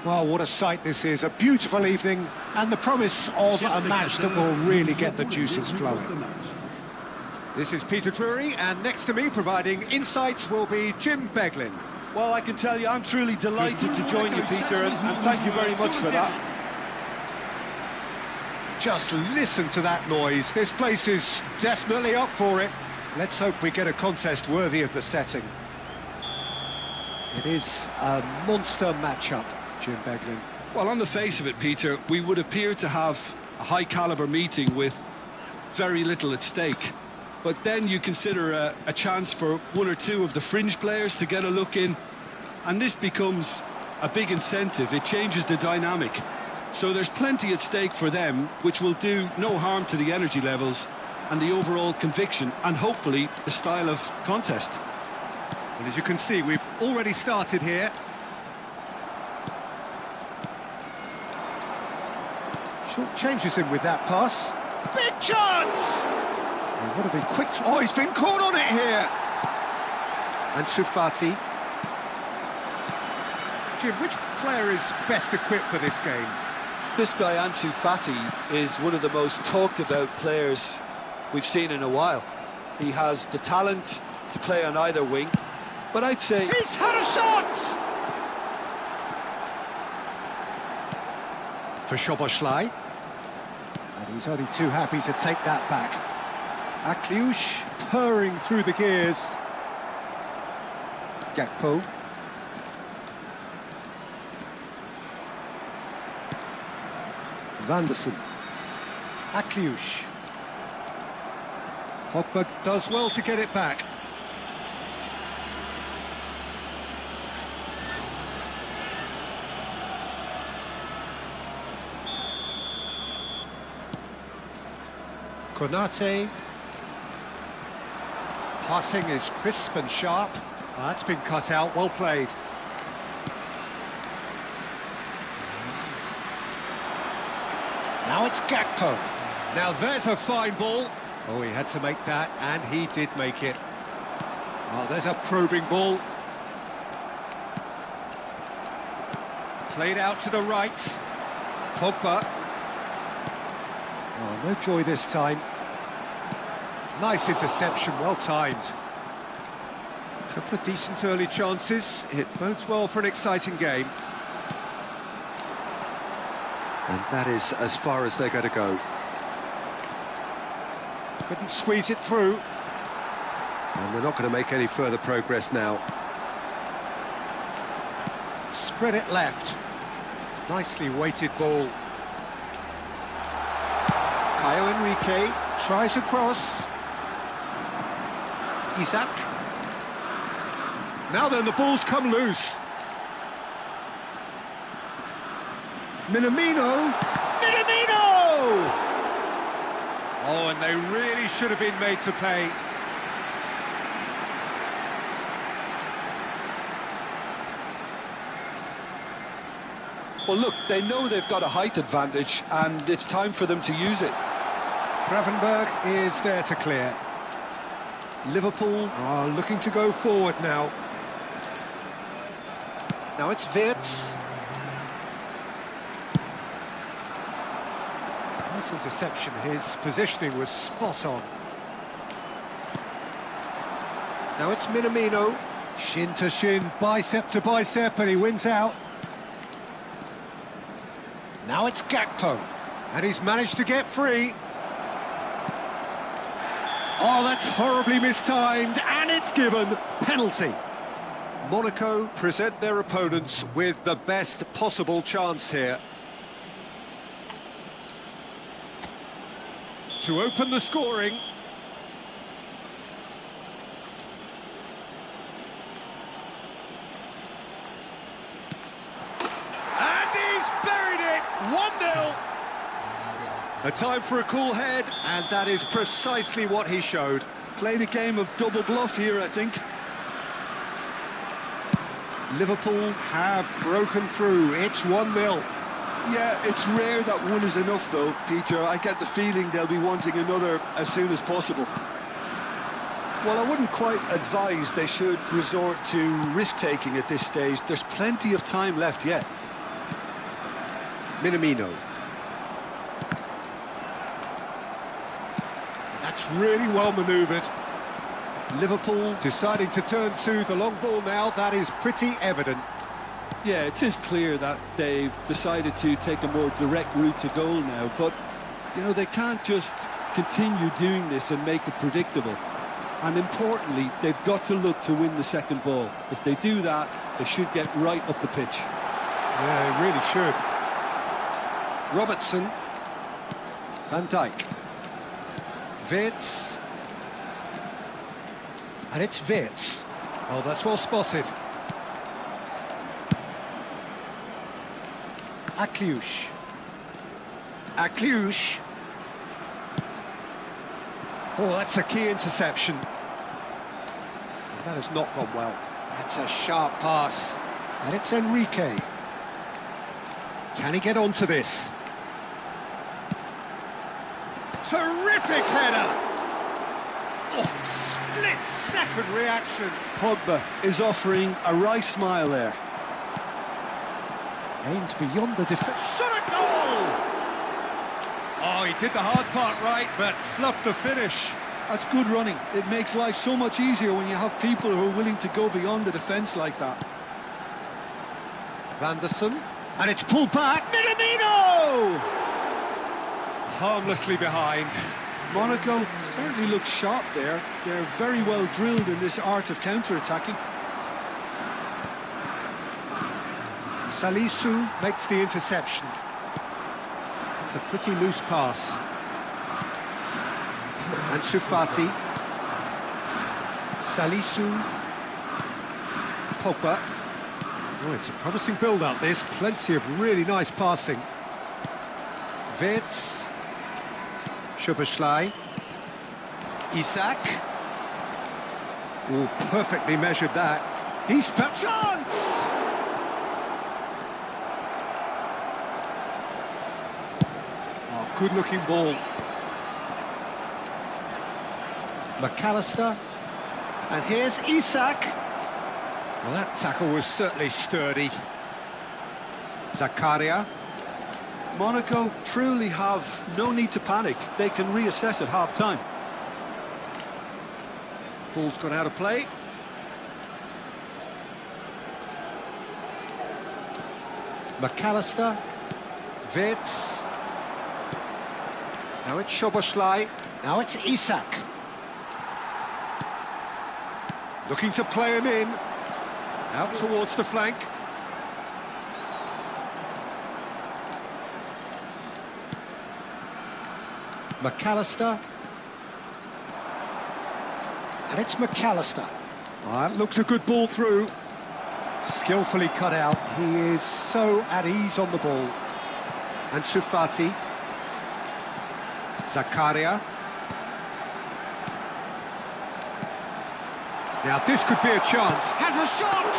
Well, what a sight this is. A beautiful evening and the promise of a match that will really get the juices flowing. This is Peter Drury, and next to me providing insights will be Jim Beglin. Well, I can tell you, I'm truly delighted to join you, Peter, and thank you very much for that. Just listen to that noise. This place is definitely up for it. Let's hope we get a contest worthy of the setting. It is a monster matchup, Jim Beglin. Well, on the face of it, Peter, we would appear to have a high-caliber meeting with very little at stake. But then you consider a chance for one or two of the fringe players to get a look in, and this becomes a big incentive. It changes the dynamic. So there's plenty at stake for them, which will do no harm to the energy levels and the overall conviction, and hopefully the style of contest. And as you can see, we've already started here. Short changes him with that pass. Big chance! Oh, what a big quick... Oh, he's been caught on it here! Ansu Fati. Jim, which player is best equipped for this game? This guy, Ansu Fati, is one of the most talked about players we've seen in a while. He has the talent to play on either wing, but I'd say... He's had a shot! For Szoboszlai. And he's only too happy to take that back. Akliush purring through the gears. Gakpo. Vanderson. Akliush. Pogba does well to get it back. Konate. Passing is crisp and sharp. Oh, that's been cut out, well played. Now it's Gakpo. Now there's a fine ball. Oh, he had to make that, and he did make it. Oh, there's a probing ball. Played out to the right. Pogba. Oh, no joy this time. Nice interception, well timed. Couple of decent early chances. It bodes well for an exciting game. And that is as far as they're going to go. Couldn't squeeze it through. And they're not going to make any further progress now. Spread it left. Nicely weighted ball. Caio Henrique tries a cross. Isaac. Now then, the ball's come loose. Minamino! Minamino! Oh, and they really should have been made to pay. Well, look, they know they've got a height advantage, and it's time for them to use it. Gravenberg is there to clear. Liverpool are looking to go forward now. Now it's Wirtz. Nice interception. His positioning was spot on. Now it's Minamino. Shin to shin, bicep to bicep, and he wins out. Now it's Gakpo. And he's managed to get free. Oh, that's horribly mistimed, and it's given. Penalty. Monaco present their opponents with the best possible chance here. To open the scoring. And he's buried it! 1-0. A time for a cool head, and that is precisely what he showed. Played a game of double bluff here, I think. Liverpool have broken through. It's 1-0. Yeah, it's rare that one is enough, though, Peter. I get the feeling they'll be wanting another as soon as possible. Well, I wouldn't quite advise they should resort to risk-taking at this stage. There's plenty of time left yet. Minamino. That's really well manoeuvred. Liverpool deciding to turn to the long ball now. That is pretty evident. Yeah, it is clear that they've decided to take a more direct route to goal now, but, you know, they can't just continue doing this and make it predictable. And importantly, they've got to look to win the second ball. If they do that, they should get right up the pitch. Yeah, they really should. Robertson. Van Dijk. Wirtz. And it's Wirtz. Oh, that's well spotted. Akliush. Akliush. Oh, that's a key interception. That has not gone well. That's a sharp pass. And it's Enrique. Can he get onto this? Terrific header! Oh, split-second reaction. Pogba is offering a wry smile there. Aimed beyond the defence. Shot a goal! Oh, he did the hard part right, but fluffed the finish. That's good running. It makes life so much easier when you have people who are willing to go beyond the defence like that. Vanderson. And it's pulled back. Minamino! Harmlessly behind. Monaco certainly looks sharp there. They're very well drilled in this art of counter-attacking. Salisu makes the interception. It's a pretty loose pass. And Sufati. Salisu. Pogba. Oh, it's a promising build-up, this. Plenty of really nice passing. Wirtz. Szoboszlai. Isak. Oh, perfectly measured that. He's found chance! Oh, good-looking ball. McAllister. And here's Isak. Well, that tackle was certainly sturdy. Zakaria. Monaco truly have no need to panic. They can reassess at half-time. Ball's gone out of play. McAllister. Wirtz. Now it's Szoboszlai. Now it's Isak. Looking to play him in. Out towards the flank. McAllister. And it's McAllister. Oh, that looks a good ball through. Skillfully cut out. He is so at ease on the ball. And Sufati. Zakaria. Now this could be a chance. Has a shot!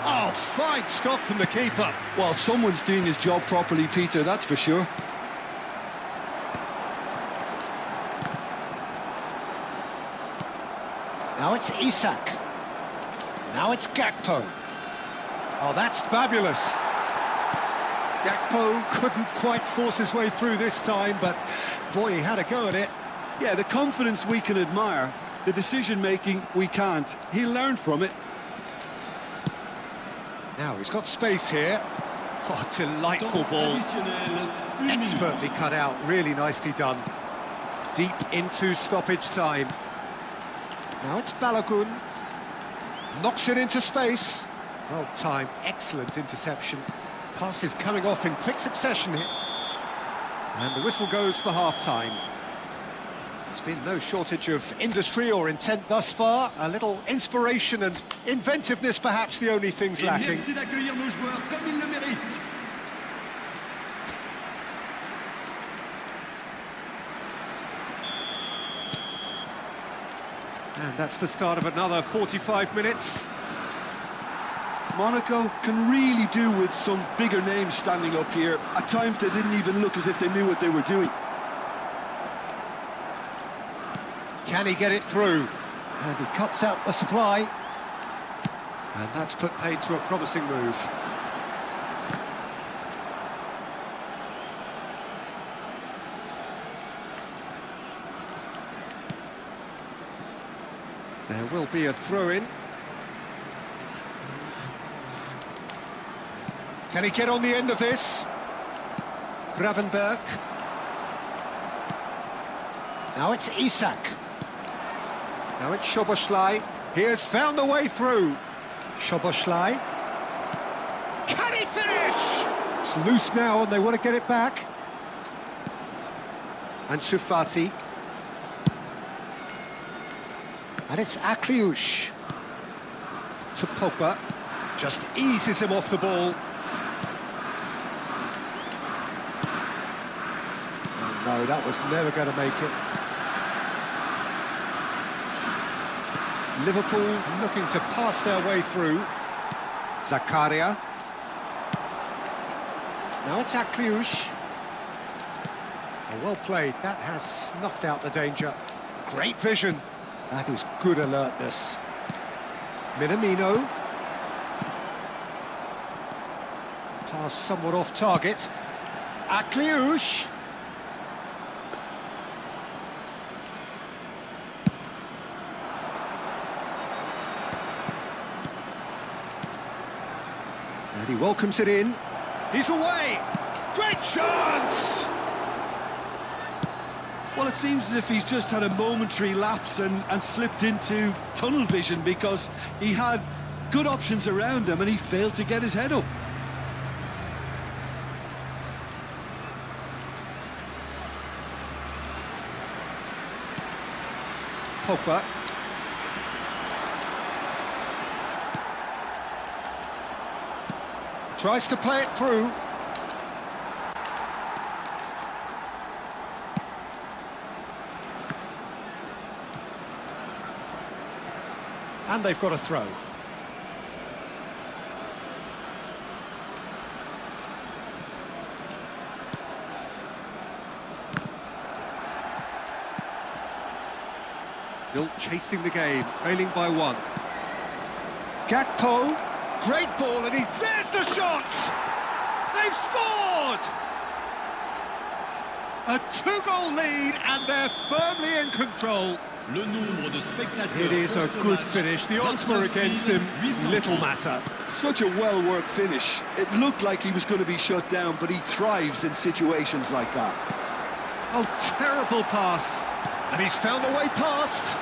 Oh, fine stop from the keeper. Well, someone's doing his job properly, Peter, that's for sure. Now it's Isak. Now it's Gakpo. Oh, that's fabulous. Gakpo couldn't quite force his way through this time, but boy, he had a go at it. Yeah, the confidence we can admire, the decision-making we can't. He learned from it. Now he's got space here. Oh, delightful ball. Expertly cut out, really nicely done. Deep into stoppage time. Now it's Balogun. Knocks it into space. Well timed, excellent interception. Passes coming off in quick succession here. And the whistle goes for half-time. There's been no shortage of industry or intent thus far. A little inspiration and inventiveness, perhaps the only things lacking. Merci d'accueillir nos joueurs comme ils le méritent. And that's the start of another 45 minutes. Monaco can really do with some bigger names standing up here. At times they didn't even look as if they knew what they were doing. Can he get it through? And he cuts out the supply. And that's put paid to a promising move. There will be a throw-in. Can he get on the end of this? Gravenberg. Now it's Isak. Now it's Szoboszlai. He has found the way through. Szoboszlai. Can he finish? It's loose now and they want to get it back. And Sufati. And it's Akliush. To Pogba. Just eases him off the ball. Oh, no, that was never going to make it. Liverpool looking to pass their way through. Zakaria. Now it's Akliush. Oh, well played. That has snuffed out the danger. Great vision. That is good alertness. Minamino. Pass somewhat off target. Akliush. And he welcomes it in. He's away! Great chance! Well, it seems as if he's just had a momentary lapse and slipped into tunnel vision because he had good options around him and he failed to get his head up. Pogba. Tries to play it through. And they've got a throw. Still chasing the game, trailing by 1. Gakpo, great ball, and there's the shot! They've scored! A 2-goal lead, and they're firmly in control. Le nombre de spectateurs. It is a good finish. The odds were against him. Little matter. Such a well-worked finish. It looked like he was going to be shut down, but he thrives in situations like that. Oh, terrible pass. And he's found a way past.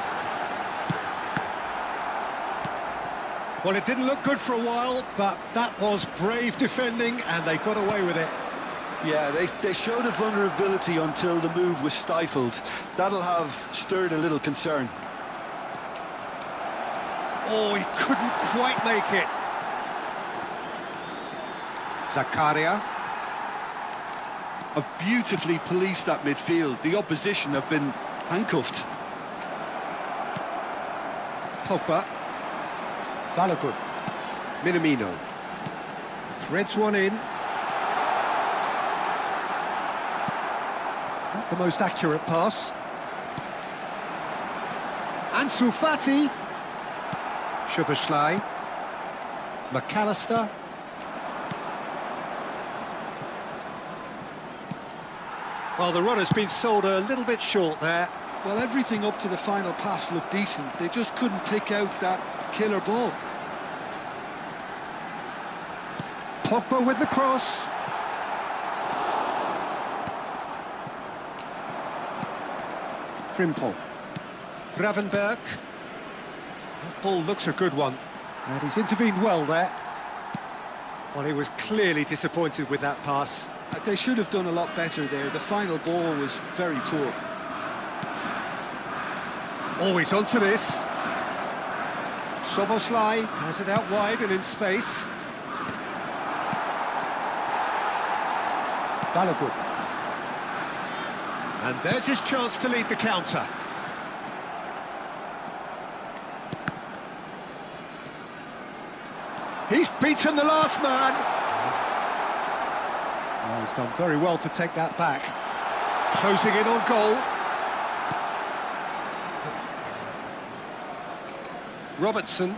Well, it didn't look good for a while, but that was brave defending, and they got away with it. Yeah, they showed a vulnerability until the move was stifled. That'll have stirred a little concern. Oh, he couldn't quite make it. Zakaria. Have beautifully policed that midfield. The opposition have been handcuffed. Pogba. Balogun. Minamino. Threads one in. Not the most accurate pass. Ansu Fati. Szoboszlai. McAllister. Well, the run has been sold a little bit short there. Well, everything up to the final pass looked decent. They just couldn't pick out that killer ball. Pogba with the cross. Frimpong. Gravenberg. That ball looks a good one. And he's intervened well there. Well, he was clearly disappointed with that pass. They should have done a lot better there. The final ball was very poor. Always onto this. Szoboszlai has it out wide and in space. Balogun. And there's his chance to lead the counter. He's beaten the last man. Oh, he's done very well to take that back. Closing in on goal. Robertson.